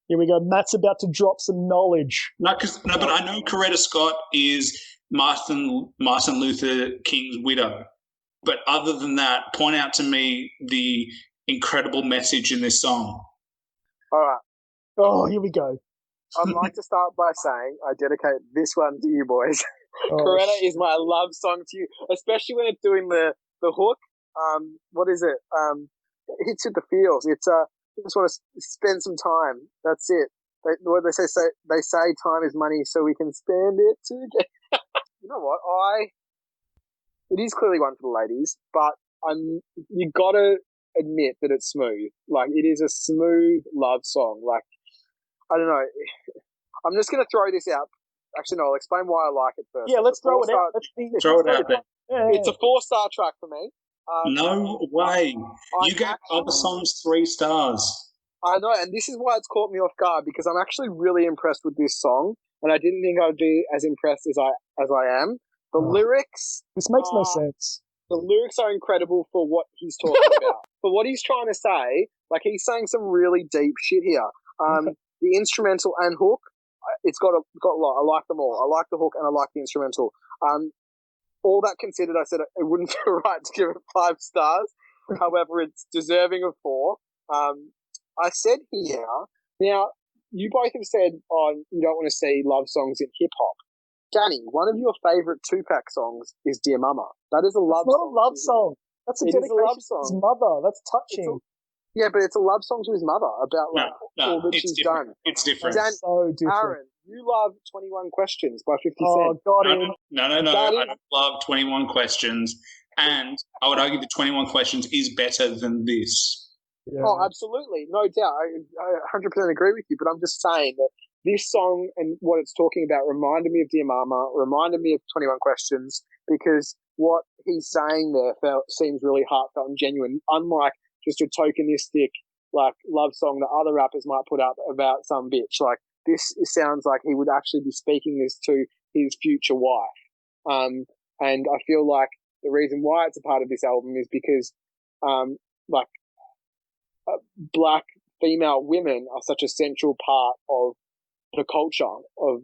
Here we go. Matt's about to drop some knowledge. But I know Coretta Scott is Martin Luther King's widow. But other than that, point out to me the incredible message in this song. All right. Oh, here we go. I'd like to start by saying I dedicate this one to you boys. Coretta is my love song to you, especially when it's doing the hook. What is it? It hits with the feels. It's I just want to spend some time. That's it. They say time is money, so we can spend it together. You know what? It is clearly one for the ladies, but you gotta admit that it's smooth. Like, it is a smooth love song. Like, I don't know. I'm just gonna throw this out. Actually, no. I'll explain why I like it first. Yeah, let's throw it out. Throw it out there. It's a 4-star track for me. No way. You gave other songs 3 stars. I know, and this is why it's caught me off guard, because I'm actually really impressed with this song, and I didn't think I'd be as impressed as I am. The lyrics... This makes no sense. The lyrics are incredible for what he's talking about. For what he's trying to say, like, he's saying some really deep shit here. The instrumental and hook, it's got a lot. I like them all. I like the hook and I like the instrumental. All that considered, I said it wouldn't be right to give it 5 stars. However, it's deserving of 4. I said here, now, you both have said, you don't want to see love songs in hip-hop. Danny, one of your favourite Tupac songs is Dear Mama. That is a love song. It's not a love song. That's a dedication to his mother. That's touching. Yeah, but it's a love song to his mother about all that she's done. It's different. So different. Aaron, you love 21 Questions by 50 Cent. Oh, got him. No. I don't love 21 Questions. And I would argue that 21 Questions is better than this. Yeah. Oh, absolutely. No doubt. I 100% agree with you. But I'm just saying that this song and what it's talking about reminded me of Dear Mama, reminded me of 21 Questions, because what he's saying there seems really heartfelt and genuine, unlike just a tokenistic, like, love song that other rappers might put up about some bitch. Like, this sounds like he would actually be speaking this to his future wife. And I feel like the reason why it's a part of this album is because, Black female women are such a central part of the culture of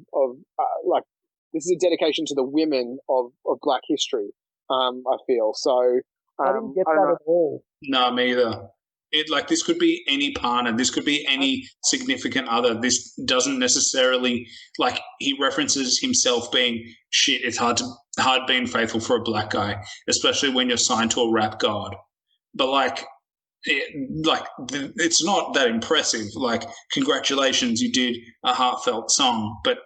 like, this is a dedication to the women of Black history. I feel so. I didn't get that at all. No, me either. This could be any partner. This could be any significant other. This doesn't necessarily, like, he references himself being shit. It's hard being faithful for a black guy, especially when you're signed to a rap god. But it's not that impressive. Like, congratulations, you did a heartfelt song. But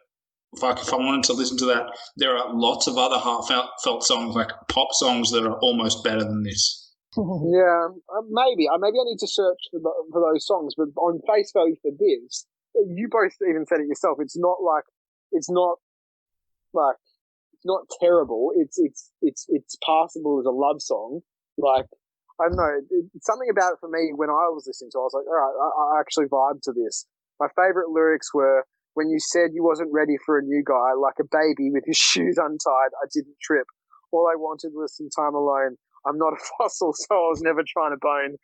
if I wanted to listen to that, there are lots of other heartfelt songs, like pop songs, that are almost better than this. Yeah, maybe I need to search for those songs. But on face value for this, you both even said it yourself. It's not terrible. It's passable as a love song. Like, I don't know, it's something about it for me. When I was listening to it, I was like, all right, I actually vibed to this. My favorite lyrics were, when you said you wasn't ready for a new guy, like a baby with his shoes untied, I didn't trip. All I wanted was some time alone. I'm not a fossil, so I was never trying to bone.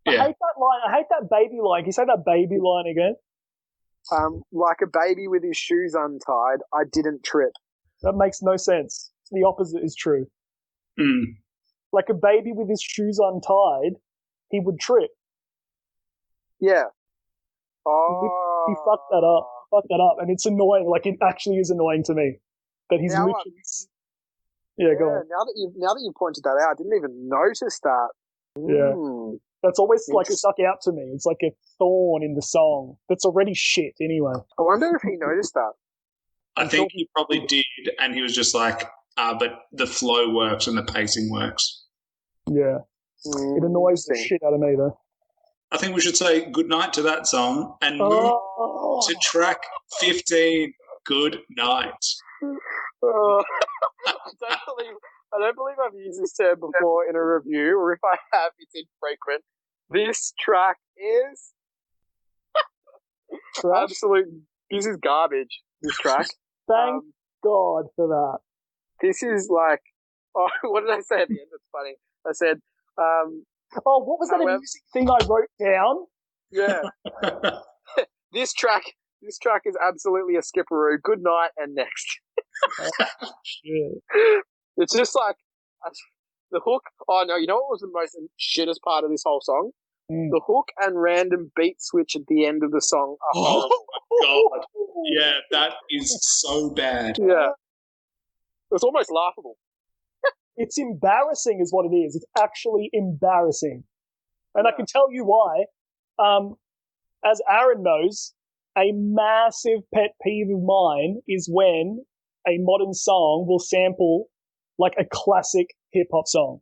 Yeah. I hate that line. I hate that baby line. Can you say that baby line again? Like a baby with his shoes untied, I didn't trip. That makes no sense. The opposite is true. Mm. Like a baby with his shoes untied, he would trip. Yeah. He fucked that up. And it's annoying. Like, it actually is annoying to me that he's literally... Yeah, go on. Now that you pointed that out, I didn't even notice that. Yeah. That's always like stuck out to me. It's like a thorn in the song that's already shit anyway. I wonder if he noticed that. I think he probably did, and he was just like, but the flow works and the pacing works. Yeah. It annoys the shit out of me, though. I think we should say goodnight to that song and move to track 15, Good Night. I don't believe I've used this term before in a review, or if I have, it's infrequent. This track is absolute. This is garbage. This track. Thank God for that. This is like. Oh, what did I say at the end? That's funny. I said. What was that amusing thing I wrote down? Yeah. This track is absolutely a skipperoo. Good night and next. It's just like the hook. Oh no, you know what was the most shittest part of this whole song? The hook and random beat switch at the end of the song are horrible. Oh my God. Yeah, that is so bad. Yeah. It's almost laughable. It's embarrassing is what it is. It's actually embarrassing. And I can tell you why. As Aaron knows, a massive pet peeve of mine is when a modern song will sample like a classic hip hop song.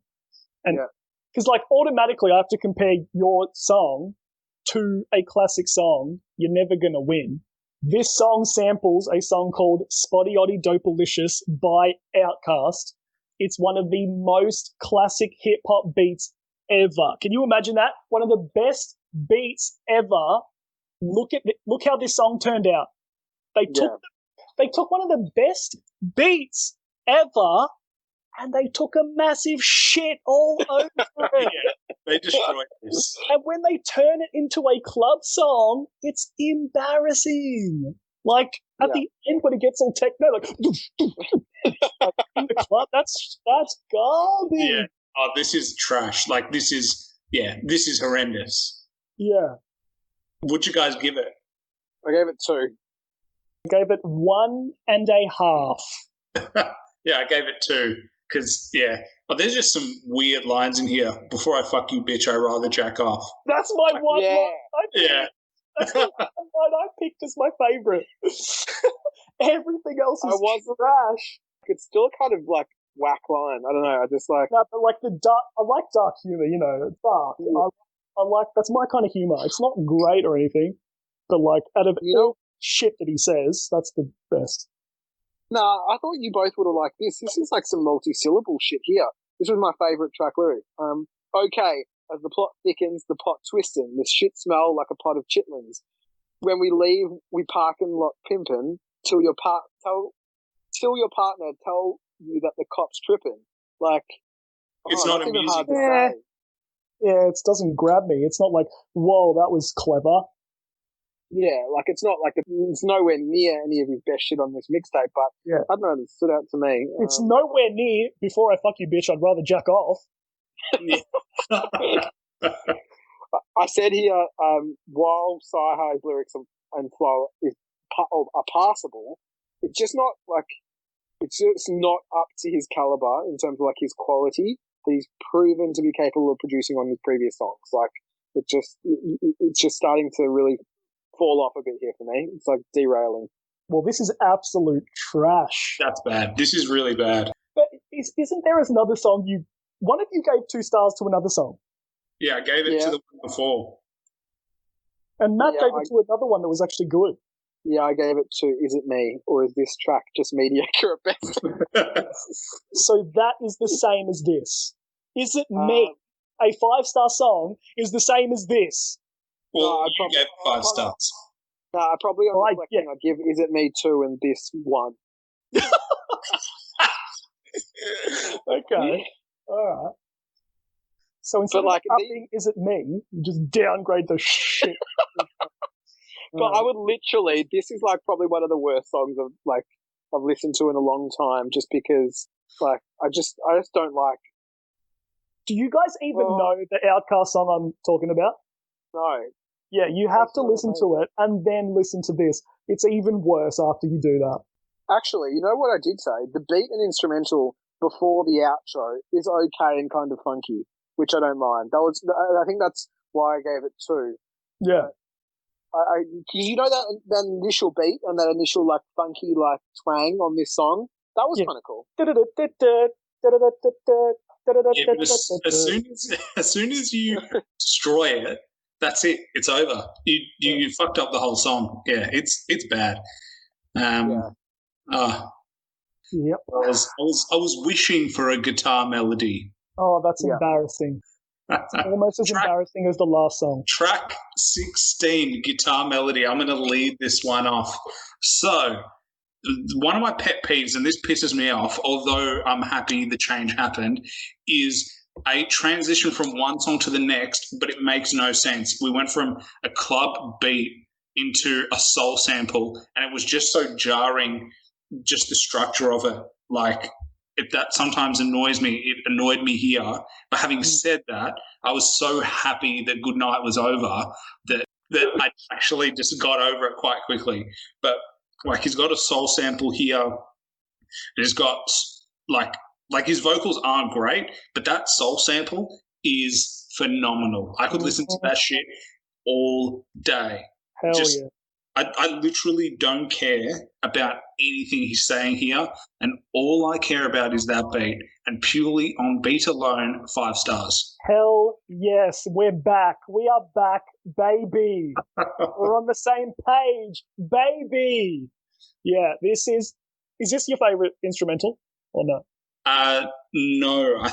And because like automatically I have to compare your song to a classic song, you're never going to win. This song samples a song called Spotty Oddy Dopalicious by Outkast. It's one of the most classic hip hop beats ever. Can you imagine that? One of the best beats ever. Look how this song turned out. They took one of the best beats ever and they took a massive shit all over it. Yeah, they destroyed this. And when they turn it into a club song, it's embarrassing. Like at the end when it gets all techno, like, like in the club, that's garbage. Yeah. Oh, this is trash. Like this is horrendous. Yeah. What'd you guys give it? I gave it 2. I gave it 1.5. Yeah, I gave it 2 because there's just some weird lines in here. Before I fuck you, bitch, I rather jack off. That's my one. Yeah. That's the one I picked as my favorite. Everything else is trash. It's still kind of like whack line. I don't know. I just like. No, but like the dark. I like dark humor. You know, dark. Yeah. I like that's my kind of humor. It's not great or anything, but like out of all shit that he says, that's the best. Nah, I thought you both would have liked this. This is like some multi-syllable shit here. This was my favourite track lyric. Okay, as the plot thickens, the pot twisting, the shit smell like a pot of chitlins. When we leave, we park and lot pimpin' till your partner tell you that the cop's tripping. Like, it's not amusing. Yeah, it doesn't grab me. It's not like, whoa, that was clever. Yeah, like it's not like it's nowhere near any of his best shit on this mixtape, but Yeah. I don't know, it stood out to me. It's nowhere near Before I Fuck You, Bitch, I'd Rather Jack Off. I said here, while Cyhi's lyrics and flow are passable, it's just not like, it's just not up to his caliber in terms of like his quality that he's proven to be capable of producing on his previous songs. Like it's just starting to really fall off a bit here for me. It's like derailing. Well, this is absolute trash. That's bad. This is really bad. But isn't there another song one of you gave 2 stars to another song? Yeah, I gave it to the one before. And Matt gave it to another one that was actually good. Yeah, I gave it to Is It Me, or is this track just mediocre at best? So that is the same as this. Is It Me, a 5-star song, is the same as this? Well, you gave 5 stars. No, I probably on reflecting, I give Is It Me 2 and this 1. Okay. All right. So instead of upping Is It Me, you just downgrade the shit. But I would literally, this is like probably one of the worst songs I've listened to in a long time, just because like I just don't like. Do you guys even know the Outkast song I'm talking about? No. Yeah, you have to listen to it and then listen to this. It's even worse after you do that. Actually, you know what I did say? The beat and instrumental before the outro is okay and kind of funky, which I don't mind. I think that's why I gave it 2. Yeah. You know that initial beat and that initial like funky like twang on this song? That was kind of cool. As soon as you destroy it, that's it. It's over. You fucked up the whole song. Yeah, it's bad. Yep. I was wishing for a guitar melody. Oh, that's embarrassing. It's almost as embarrassing as the last song. Track 16, guitar melody. I'm going to lead this one off. So, one of my pet peeves, and this pisses me off, although I'm happy the change happened, is a transition from one song to the next, but it makes no sense. We went from a club beat into a soul sample, and it was just so jarring, just the structure of it. Like, that sometimes annoys me. It annoyed me here. But having said that, I was so happy that Goodnight was over that I actually just got over it quite quickly. But like he's got a soul sample here. He's got like his vocals aren't great, but that soul sample is phenomenal. I could listen to that shit all day. Hell yeah. I literally don't care about anything he's saying here, and all I care about is that beat, and purely on beat alone, 5 stars. Hell yes, we're back. We are back, baby. We're on the same page, baby. Yeah, is this your favorite instrumental or no? No, I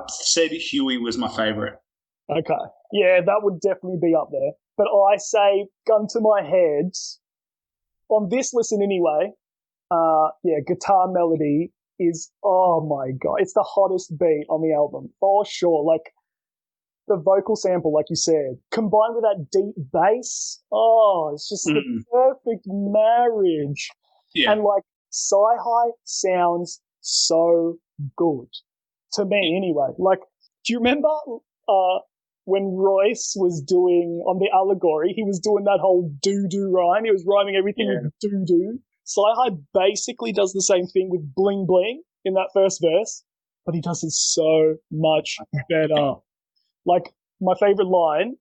said Huey was my favorite. Okay. Yeah, that would definitely be up there. But I say, gun to my head, on this listen anyway, guitar melody is, oh my God, it's the hottest beat on the album, for sure. Like, the vocal sample, like you said, combined with that deep bass, it's just the perfect marriage. Yeah. And, like, Cyhi sounds so good, to me anyway. Like, do you remember when Royce was doing, on the Allegory, he was doing that whole doo-doo rhyme. He was rhyming everything with doo-doo. Cyhi basically does the same thing with bling bling in that first verse, but he does it so much better. Like, my favorite line,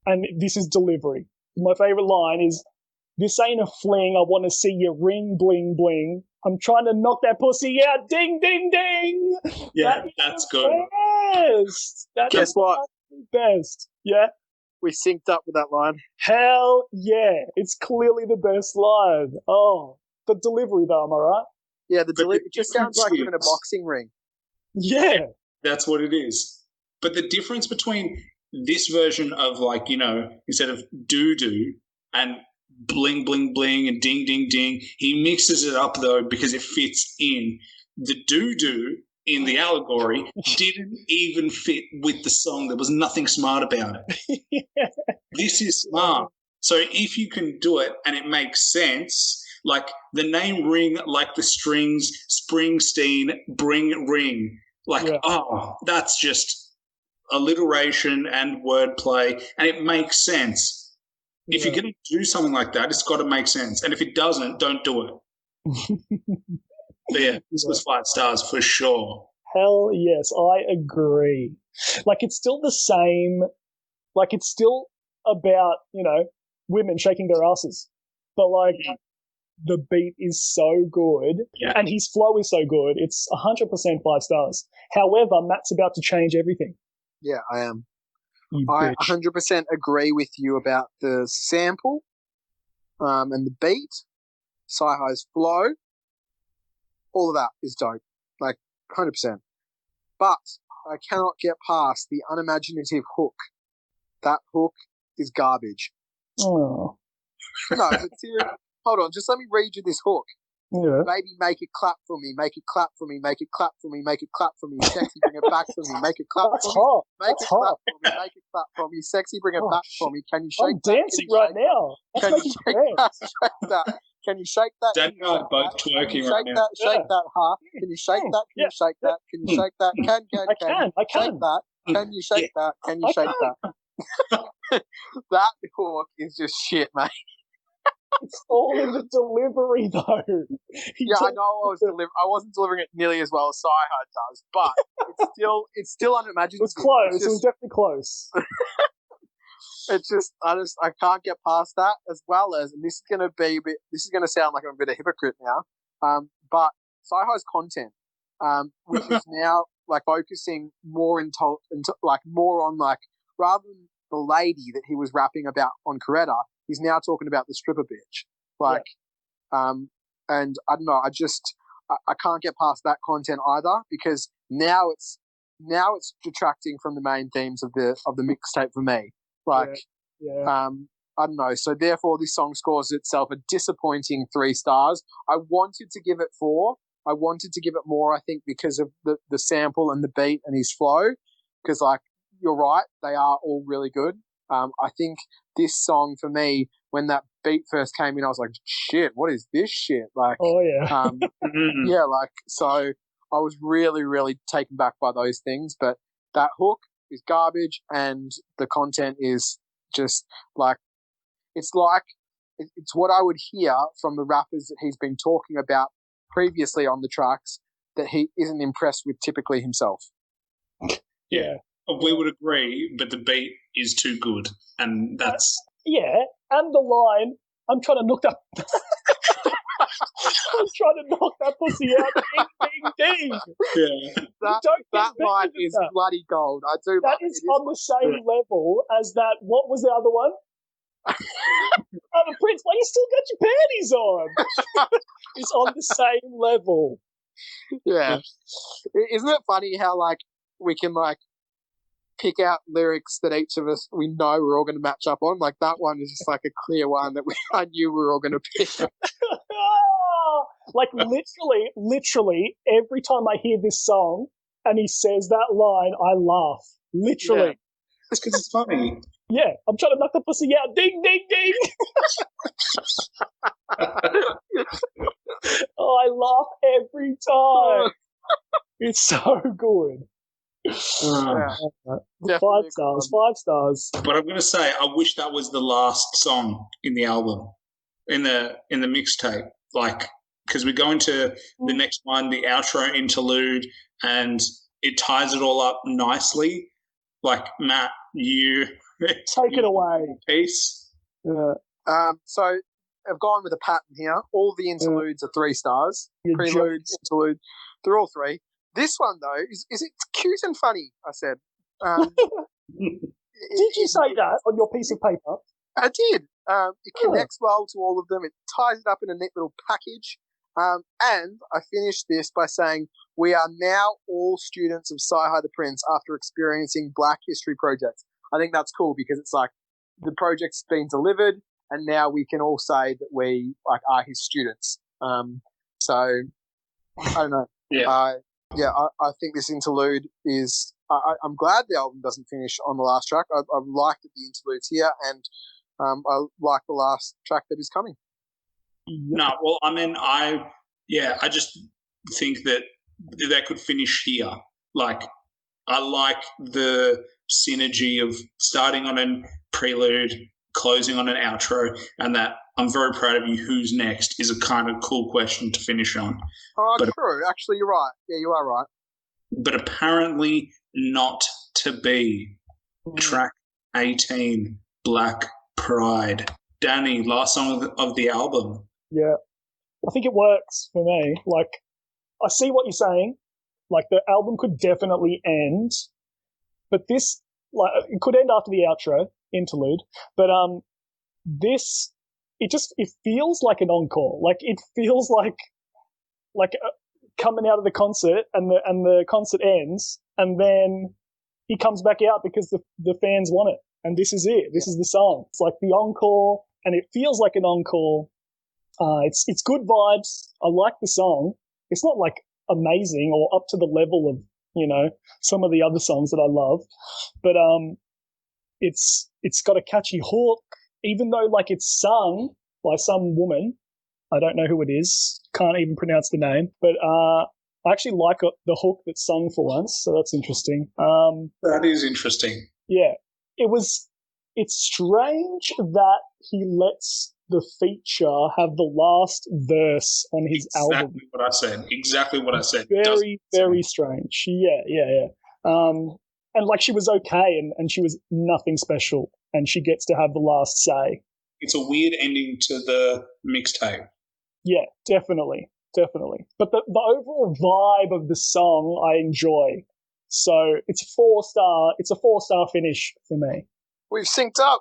and this is delivery, my favorite line is, "This ain't a fling, I want to see you ring, bling, bling. I'm trying to knock that pussy out, ding, ding, ding." Yeah, that's good. Best. Guess what? Best. Yeah? We synced up with that line. Hell yeah. It's clearly the best line. Oh, the delivery though, am I right? Yeah, the delivery. It just sounds like you're in a boxing ring. Yeah. That's what it is. But the difference between this version of, like, you know, instead of doo-doo and bling, bling, bling and ding, ding, ding, he mixes it up, though, because it fits in. The doo-doo in the allegory didn't even fit with the song. There was nothing smart about it. Yeah. This is smart. So if you can do it and it makes sense, like the name Ring, like the strings, Springsteen, bring ring. Like, that's just alliteration and wordplay, and it makes sense. If you're going to do something like that, it's got to make sense. And if it doesn't, don't do it. But yeah, this was 5 stars for sure. Hell yes, I agree. Like, it's still the same. Like, it's still about, women shaking their asses. But, like, the beat is so good and his flow is so good. It's 100% 5 stars. However, Matt's about to change everything. Yeah, I am. I 100% agree with you about the sample and the beat, Cyhi's flow. All of that is dope, like 100%. But I cannot get past the unimaginative hook. That hook is garbage. Oh. No, but seriously, hold on. Just let me read you this hook. Yeah. Baby, make it clap for me. Make it clap for me. Make it clap for me. Make it clap for me. Sexy, bring it back for me. Make it clap That's for me. hot. Make That's it clap hot. for me. Make it clap for me. Sexy, bring it back for me. Can you shake I'm that? dancing right now. That's Can you making shake me that? Shake that. Can you shake that? Dan and I are both twerking right now. Shake that, huh? Can you shake that? Can you shake that? Can you shake that? I can. Shake that. Can you shake that? Can you shake that? That hook is just shit, mate. It's all in the delivery, though. I know I wasn't delivering it nearly as well as Cyhi does, but it's still unimaginative. It was close. It was definitely close. It's just I can't get past that, as well as, and this is gonna sound like I'm a bit of a hypocrite now, but Cyhi's content, which is now like focusing more into like more on like, rather than the lady that he was rapping about on Coretta, he's now talking about the stripper bitch. Like, and I don't know, I can't get past that content either, because now it's detracting from the main themes of the mixtape for me. Like, I don't know. So therefore, this song scores itself a disappointing 3 stars. I wanted to give it 4. I wanted to give it more, I think, because of the sample and the beat and his flow. Because, like, you're right, they are all really good. I think this song, for me, when that beat first came in, I was like, shit, what is this shit? Like, like, so I was really, really taken back by those things. But that hook is garbage, and the content is just like it's what I would hear from the rappers that he's been talking about previously on the tracks that he isn't impressed with typically himself. Yeah, we would agree, but the beat is too good, and that's and the line, I'm trying to knock that I'm trying to knock that pussy out. Ding, ding, ding. Yeah. That line is bloody gold. I do. That is on the same level as that. What was the other one? The Prince, why you still got your panties on? It's on the same level. Yeah. Isn't it funny how, like, we can, like, pick out lyrics that each of us, we know we're all going to match up on? Like, that one is just, like, a clear one that I knew we were all going to pick. Like, literally, every time I hear this song and he says that line, I laugh. Literally. Yeah. It's because it's funny. Yeah, I'm trying to knock the pussy out. Ding, ding, ding. Oh, I laugh every time. It's so good. 5 stars, 5 stars. But I'm going to say, I wish that was the last song in the album, in the mixtape. Like, because we go into the next one, the outro interlude, and it ties it all up nicely. Like, Matt, you take it away. Peace. So I've gone with a pattern here. All the interludes are 3 stars. Prelude, interlude, they're all 3. This one, though, is it cute and funny, I said. Did you say that on your piece of paper? I did. It connects well to all of them. It ties it up in a neat little package. And I finished this by saying, we are now all students of Cyhi The Prince after experiencing Black Hystori Project. I think that's cool because it's like the project's been delivered and now we can all say that we like are his students. So I don't know. Yeah. Yeah, I think this interlude is. I'm glad the album doesn't finish on the last track. I've liked the interludes here, and I like the last track that is coming. No, well, I mean, I just think that they could finish here. Like, I like the synergy of starting on a prelude, closing on an outro, and that I'm very proud of you. Who's next is a kind of cool question to finish on. Oh, true. Actually, you're right. Yeah, you are right. But apparently not to be. Track 18, Black Pride. Danny, last song of the album. Yeah. I think it works for me. Like, I see what you're saying. Like, the album could definitely end, but this, like, it could end after the outro, interlude, but this, it feels like an encore. Like, it feels like coming out of the concert, and the concert ends, and then he comes back out because the fans want it, and this is it. This is the song. It's like the encore, and it feels like an encore. It's good vibes. I like the song. It's not like amazing or up to the level of, you know, some of the other songs that I love, but it's got a catchy hook, even though like it's sung by some woman. I don't know who it is. Can't even pronounce the name, but I actually like the hook that's sung for once, so that's interesting. That is interesting. Yeah, it's strange that he lets the feature have the last verse on his album. Exactly what I said. Very, very strange. Yeah. And like she was okay, and she was nothing special, and she gets to have the last say. It's a weird ending to the mixtape. Yeah, definitely. But the overall vibe of the song I enjoy. So it's a 4-star. It's a 4-star finish for me. We've synced up.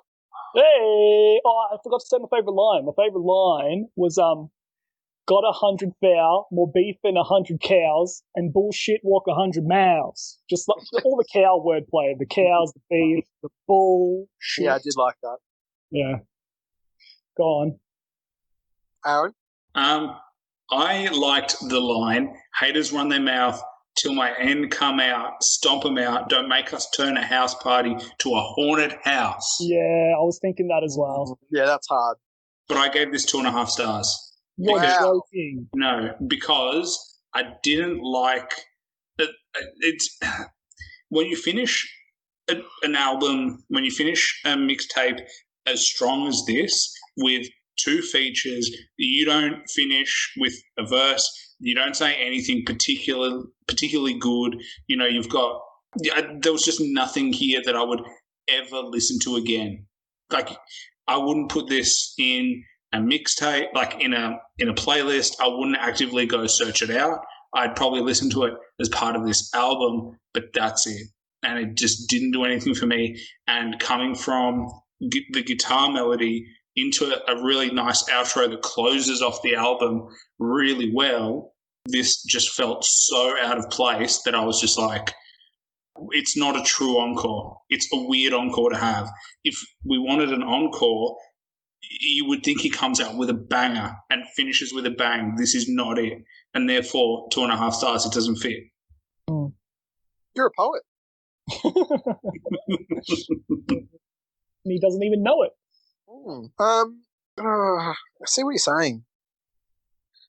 Hey! Oh, I forgot to say my favourite line. My favourite line was got 100 thou, more beef than 100 cows, and bullshit walk 100 miles. Just like all the cow wordplay, the cows, the beef, the bullshit. Yeah, I did like that. Yeah. Go on. Aaron? I liked the line, haters run their mouth till my end come out, stomp them out, don't make us turn a house party to a haunted house. Yeah, I was thinking that as well. Yeah, that's hard. But I gave this 2.5 stars. You're joking. No, because I didn't like it. It's when you finish an album, when you finish a mixtape as strong as this with 2 features, you don't finish with a verse. You don't say anything particularly good. You know, there was just nothing here that I would ever listen to again. Like, I wouldn't put this in a mixtape, like in a playlist. I wouldn't actively go search it out. I'd probably listen to it as part of this album, but that's it. And it just didn't do anything for me. And coming from the guitar melody into a really nice outro that closes off the album really well, this just felt so out of place that I was just like, it's not a true encore. It's a weird encore to have. If we wanted an encore, you would think he comes out with a banger and finishes with a bang. This is not it. And therefore, 2.5 stars, it doesn't fit. You're a poet. And he doesn't even know it. I see what you're saying.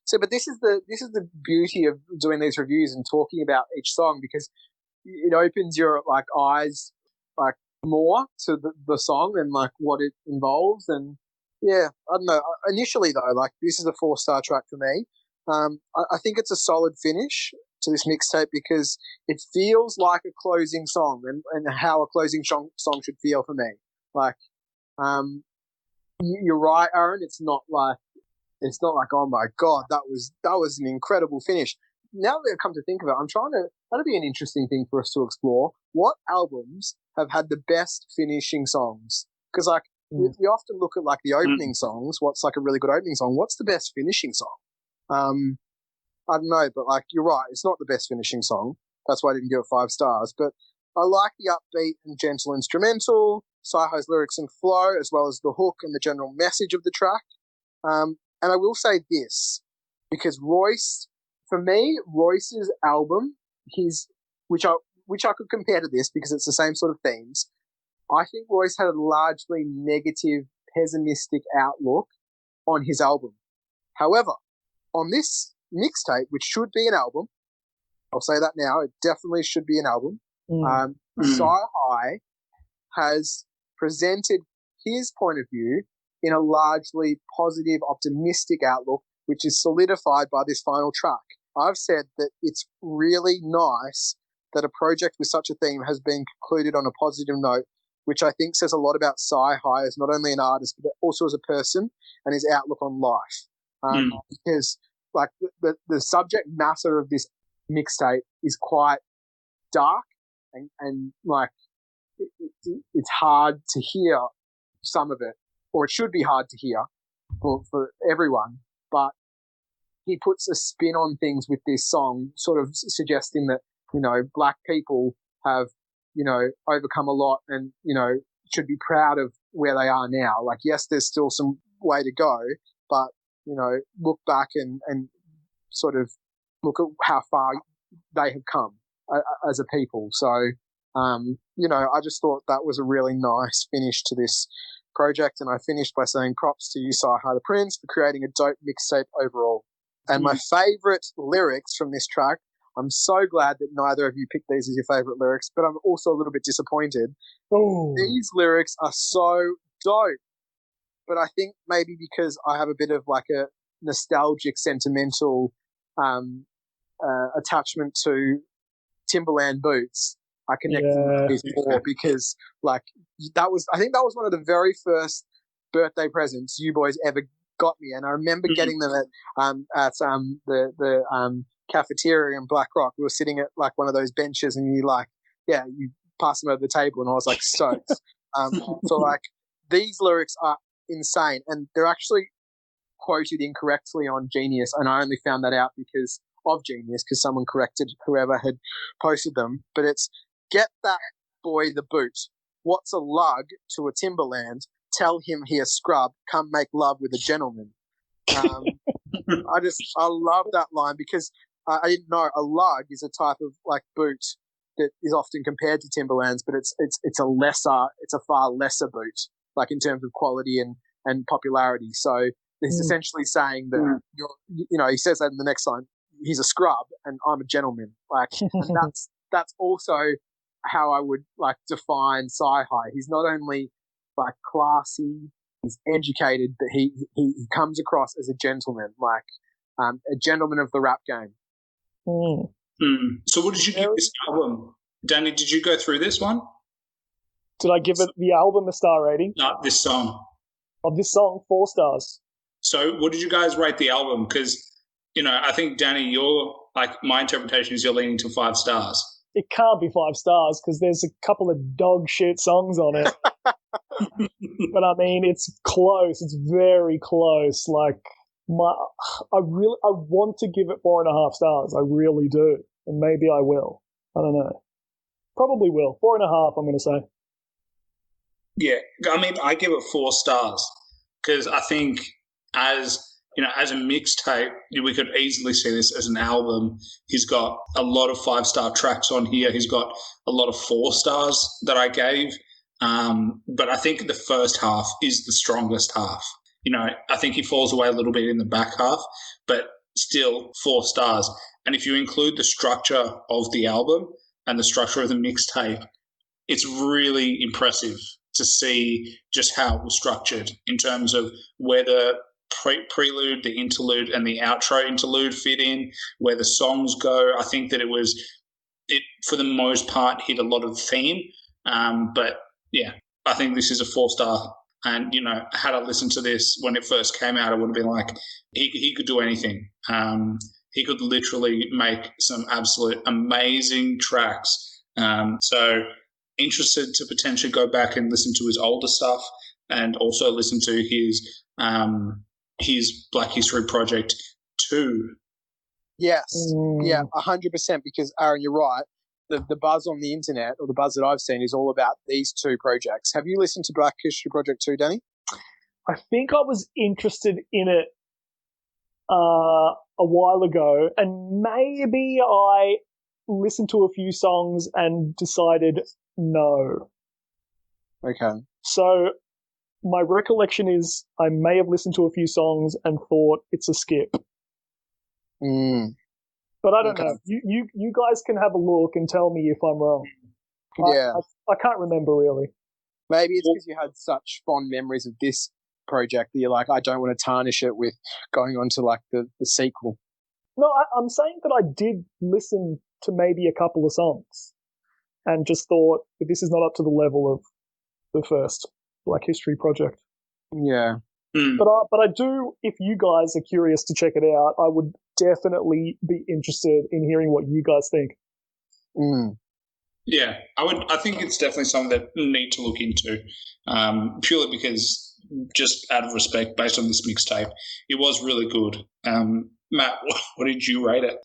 So, but this is the beauty of doing these reviews and talking about each song, because it opens your like eyes like more to the song and like what it involves. And yeah, I don't know. Initially though, like this is a 4-star track for me. I think it's a solid finish to this mixtape because it feels like a closing song and how a closing song should feel for me. Like, you're right, Aaron. It's not like, oh my God, that was an incredible finish. Now that I come to think of it, that'd be an interesting thing for us to explore. What albums have had the best finishing songs? Because like we often look at like the opening songs. What's like a really good opening song? What's the best finishing song? I don't know, but like you're right, it's not the best finishing song. That's why I didn't give it 5 stars. But I like the upbeat and gentle instrumental, Cyhi's lyrics and flow, as well as the hook and the general message of the track. And I will say this, because for me, Royce's album which I could compare to this because it's the same sort of themes. I think Royce had a largely negative, pessimistic outlook on his album. However, on this mixtape, which should be an album, I'll say that now, it definitely should be an album. Cyhi has presented his point of view in a largely positive, optimistic outlook, which is solidified by this final track. I've said that it's really nice that a project with such a theme has been concluded on a positive note, which I think says a lot about Cyhi as not only an artist, but also as a person and his outlook on life. Because like the subject matter of this mixtape is quite dark and like it's hard to hear some of it, or it should be hard to hear for everyone. But he puts a spin on things with this song, sort of suggesting that, you know, black people have, you know, overcome a lot and, you know, should be proud of where they are now. Like, yes, there's still some way to go, but, you know, look back and sort of look at how far they have come as a people. So, you know, I just thought that was a really nice finish to this project. And I finished by saying props to you, Cyhi The Prince, for creating a dope mixtape overall. And my favorite lyrics from this track, I'm so glad that neither of you picked these as your favorite lyrics, but I'm also a little bit disappointed. These lyrics are so dope. But I think maybe because I have a bit of like a nostalgic, sentimental attachment to Timberland boots, I connected with these more because like I think that was one of the very first birthday presents you boys ever got me, and I remember getting them at the cafeteria in Black Rock. We were sitting at like one of those benches, and you passed them over the table, and I was like stoked. So like these lyrics are insane, and they're actually quoted incorrectly on Genius, and I only found that out because of Genius, because someone corrected whoever had posted them. But it's get that boy the boot. What's a lug to a Timberland? Tell him he a scrub. Come make love with a gentleman. I love that line because I didn't know a lug is a type of like boot that is often compared to Timberlands, but it's a far lesser boot, like in terms of quality and popularity. So he's essentially saying that he says that in the next line, he's a scrub and I'm a gentleman. Like, and that's also how I would like define Cyhi. He's not only like classy, he's educated, but he comes across as a gentleman, like a gentleman of the rap game. So what did you give this album? Danny, did you go through this one? Did I give it the album a star rating? No, this song. Of this song, 4 stars. So what did you guys rate the album? Because, you know, I think, Danny, my interpretation is you're leaning to 5 stars. It can't be 5 stars because there's a couple of dog shit songs on it. But I mean, it's close. It's very close. Like, I want to give it 4.5 stars. I really do. And maybe I will. I don't know. Probably will. 4.5, I'm going to say. Yeah. I mean, I give it 4 stars because I think as a mixtape, we could easily see this as an album. He's got a lot of 5-star tracks on here. He's got a lot of 4 stars that I gave. But I think the first half is the strongest half. You know, I think he falls away a little bit in the back half, but still 4 stars. And if you include the structure of the album and the structure of the mixtape, it's really impressive to see just how it was structured in terms of where the prelude, the interlude, and the outro interlude fit in, where the songs go. I think that it for the most part hit a lot of the theme. But yeah, I think this is a 4-star. And, you know, had I listened to this when it first came out, I would have been like, he could do anything. He could literally make some absolute amazing tracks. So interested to potentially go back and listen to his older stuff and also listen to his Black Hystori Project 2. Yes. Yeah, 100%, because, Aaron, you're right. The buzz on the internet, or the buzz that I've seen, is all about these 2 projects. Have you listened to Black Hystori Project 2, Danny? I think I was interested in it a while ago, and maybe I listened to a few songs and decided no. Okay. So my recollection is I may have listened to a few songs and thought it's a skip. Mm. But I don't know. You guys can have a look and tell me if I'm wrong. Yeah. I can't remember really. Maybe it's because you had such fond memories of this project that you're like, I don't want to tarnish it with going on to like the sequel. No, I'm saying that I did listen to maybe a couple of songs and just thought this is not up to the level of the first Black Hystori Project. Yeah. Mm. But I do, if you guys are curious to check it out, I would definitely be interested in hearing what you guys think. Mm. Yeah, I think it's definitely something that we need to look into, purely because, just out of respect, based on this mixtape, it was really good. Matt, what did you rate it?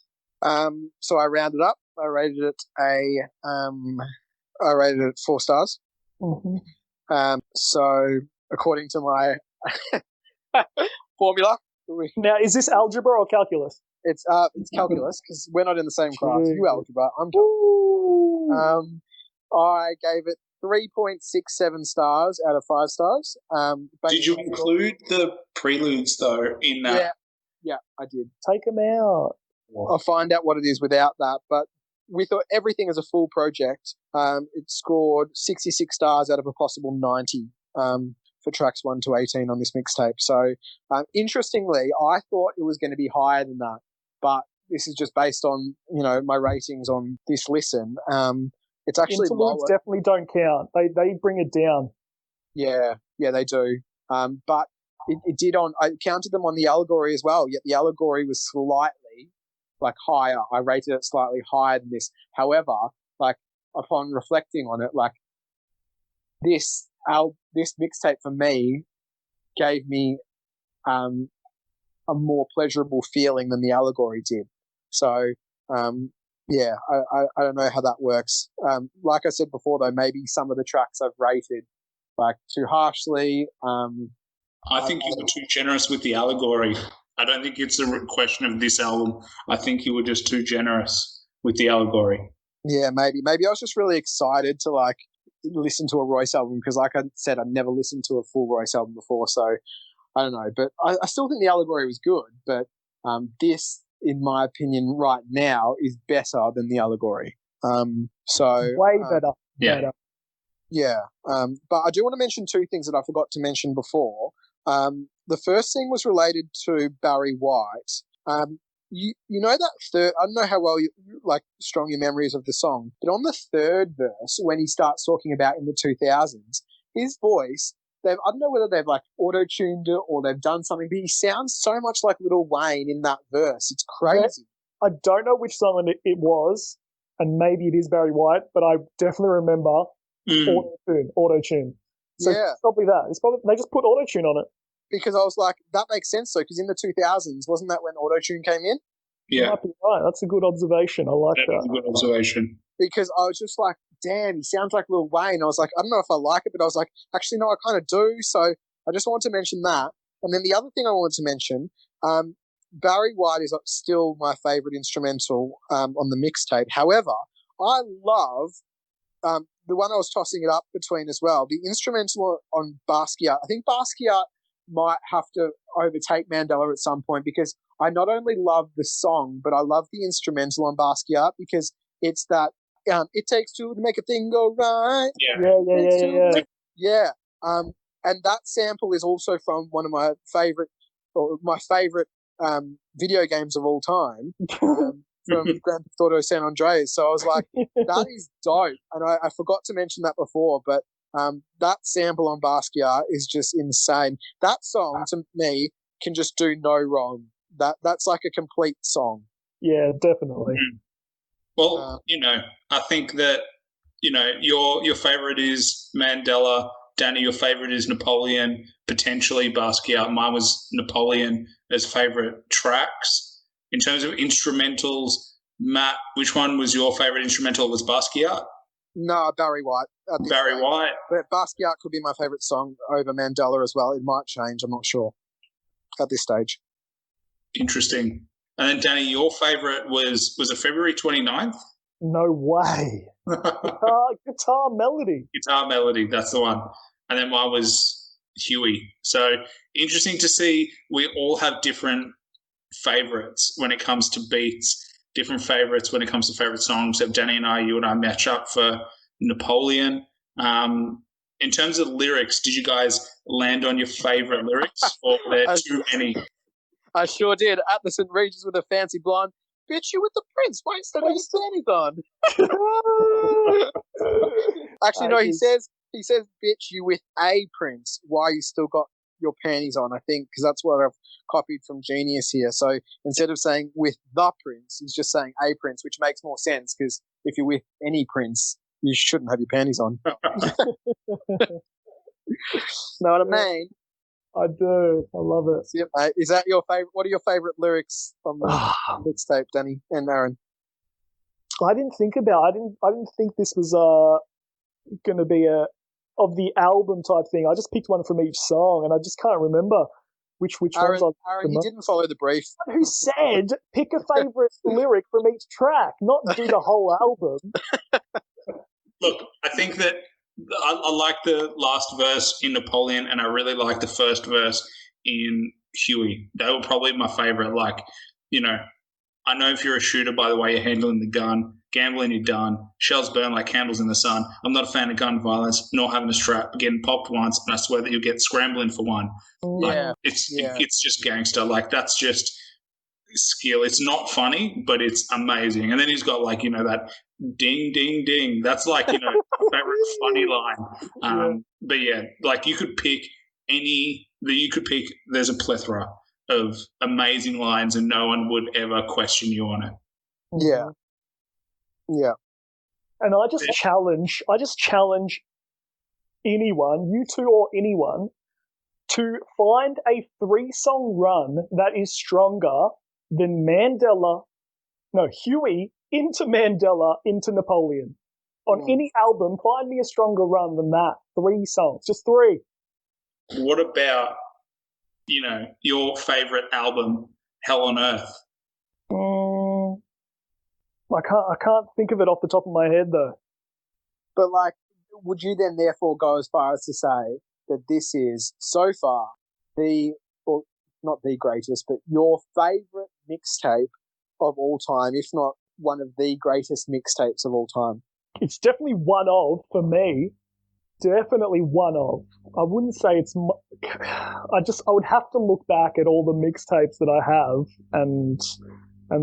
So I rounded up. I rated it 4 stars. Mm-hmm. So according to my formula, Now, is this algebra or calculus? it's calculus because we're not in the same class. You algebra, I'm calculus. Ooh. I gave it 3.67 stars out of 5 stars. Did you include the preludes though in that? Yeah, I did. Take them out. I'll find out what it is without that, but with everything as a full project, it scored 66 stars out of a possible 90 for tracks 1 to 18 on this mixtape. So, interestingly, I thought it was going to be higher than that, but this is just based on my ratings on this listen. It's actually interludes lower. definitely don't count. They bring it down. Yeah, they do. But it did on. I counted them on the allegory as well. Yet the allegory was slightly higher. I rated it slightly higher than this. However, upon reflecting on it, this mixtape for me gave me a more pleasurable feeling than the allegory did. So yeah, I don't know how that works. Like I said before, though, maybe some of the tracks I've rated too harshly. I think you were too generous with the allegory. I don't think it's a question of this album. I think you were just too generous with the allegory. Yeah, maybe I was just really excited to listen to a Royce album because, like I said, I'd never listened to a full Royce album before. So I don't know, but I still think the allegory was good. But this, in my opinion, right now is better than the allegory. So way better. Yeah. Better. Yeah. But I do want to mention 2 things that I forgot to mention before. The first thing was related to Barry White. You know that third, I don't know how well strong your memories of the song, but on the third verse, when he starts talking about in the 2000s, his voice, I don't know whether they've auto-tuned it or they've done something, but he sounds so much like Lil Wayne in that verse. It's crazy. I don't know which song it was, and maybe it is Barry White, but I definitely remember auto-tune. So Yeah. It's probably that. It's probably they just put auto-tune on it. Because I was like, that makes sense though, because in the 2000s, wasn't that when auto-tune came in? You Yeah, might be right. That's a good observation. I like that was a that. good observation. Because I was just like, damn, he sounds like Lil Wayne. I was like, I don't know if I like it, but I was like, actually, no, I kind of do. So I just wanted to mention that. And then the other thing I wanted to mention, Barry White is still my favorite instrumental on the mixtape. However, I love the one I was tossing it up between as well, the instrumental on Basquiat. I think Basquiat might have to overtake Mandela at some point because I not only love the song, but I love the instrumental on Basquiat because it's that it takes two to make a thing go right. Yeah. And that sample is also from one of my favorite video games of all time, from Grand Theft Auto San Andreas. So I was like, that is dope. And I forgot to mention that before, but that sample on Basquiat is just insane. That song, to me, can just do no wrong. That's like a complete song. Yeah, definitely. Well, I think that, your favorite is Mandela. Danny, your favorite is Napoleon, potentially Basquiat. Mine was Napoleon as favorite tracks. In terms of instrumentals, Matt, which one was your favorite instrumental? Was Basquiat? No, Barry White. Barry White. But Basquiat could be my favorite song over Mandela as well. It might change. I'm not sure at this stage. Interesting. And then, Danny, your favorite was it February 29th? No way. Guitar melody. Guitar melody, that's the one. And then mine was Huey. So interesting to see we all have different favorites when it comes to beats, different favorites when it comes to favorite songs. So Danny and I, you and I match up for Napoleon. In terms of lyrics, did you guys land on your favorite lyrics, or were there too many? I sure did. At the St. Regis with a fancy blonde. Bitch, you with the prince. Why instead of your panties on? Actually, no, he says, bitch, you with a prince. Why you still got your panties on, I think, because that's what I've copied from Genius here. So instead of saying with the prince, he's just saying a prince, which makes more sense, because if you're with any prince, you shouldn't have your panties on. Know what I mean? I do. I love it. Yep, mate. Is that your favorite? What are your favorite lyrics from the mixtape, Danny and Aaron? I didn't think this was going to be of the album type thing. I just picked one from each song, and I just can't remember which Aaron, ones. Aaron, you didn't follow the brief. Who said pick a favorite lyric from each track, not do the whole album? Look, I think that I like the last verse in Napoleon, and I really like the first verse in Huey. They were probably my favorite. Like, you know, I know if you're a shooter by the way you're handling the gun, gambling you're done, shells burn like candles in the sun. I'm not a fan of gun violence, nor having a strap, getting popped once, and I swear that you'll get scrambling for one. Yeah, like, it's just gangster. Like, that's just skill. It's not funny, but it's amazing. And then he's got, like, you know, that ding, ding, ding. That's like, you know, my favorite funny line. But yeah, like you could pick there's a plethora of amazing lines and no one would ever question you on it. Yeah. Yeah. And I just challenge anyone, you two or anyone, to find a 3-song run that is stronger than Huey into Mandela into Napoleon. On any album, find me a stronger run than that. 3 songs, just 3. What about, you know, your favorite album, Hell on Earth? I can't think of it off the top of my head though. But like, would you then therefore go as far as to say that this is so far not the greatest, but your favorite mixtape of all time, if not one of the greatest mixtapes of all time? It's definitely one of, for me. Definitely one of. I wouldn't say it's. I would have to look back at all the mixtapes that I have and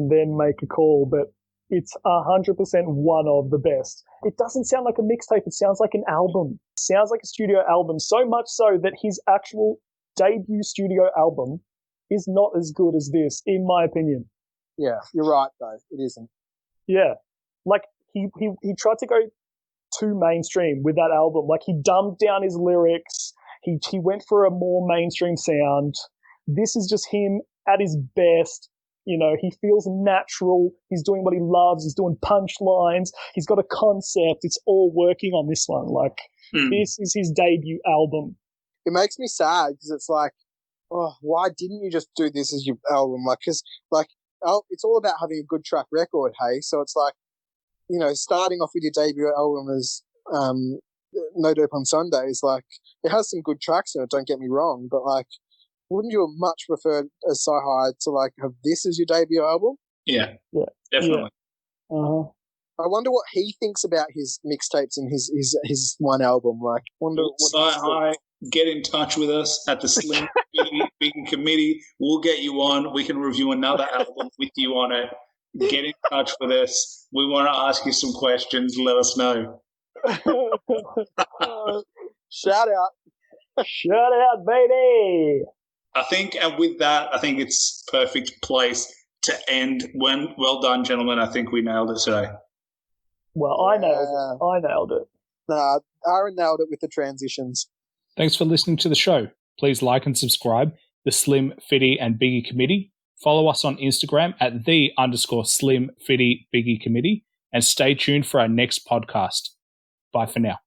then make a call. But it's 100% one of the best. It doesn't sound like a mixtape. It sounds like an album. It sounds like a studio album. So much so that his actual debut studio album is not as good as this, in my opinion. Yeah, you're right though. It isn't. Yeah, like he tried to go too mainstream with that album. Like, he dumbed down his lyrics. He went for a more mainstream sound. This is just him at his best. You know, he feels natural. He's doing what he loves. He's doing punchlines. He's got a concept. It's all working on this one. Like, this is his debut album. It makes me sad because it's like, oh, why didn't you just do this as your album? Like, because like, it's all about having a good track record, hey? So it's like, you know, starting off with your debut album as No Dope on Sundays, like, it has some good tracks in it, don't get me wrong, but like, wouldn't you have much preferred as Cyhi to like have this as your debut album? Yeah, definitely. Yeah. Uh-huh. I wonder what he thinks about his mixtapes and his one album. Like, wonder what Cyhi, get in touch with us at the Slim Biggie Committee. We'll get you on. We can review another album with you on it. Get in touch with us. We want to ask you some questions. Let us know. Shout out. Shout out, baby. I think, and with that, I think it's perfect place to end. Well done, gentlemen. I think we nailed it today. Well, I nailed it. Nah, Aaron nailed it with the transitions. Thanks for listening to the show. Please like and subscribe the Slim, Fitty and Biggie Committee. Follow us on Instagram at @the_Slim, Fitty, Biggie Committee, and stay tuned for our next podcast. Bye for now.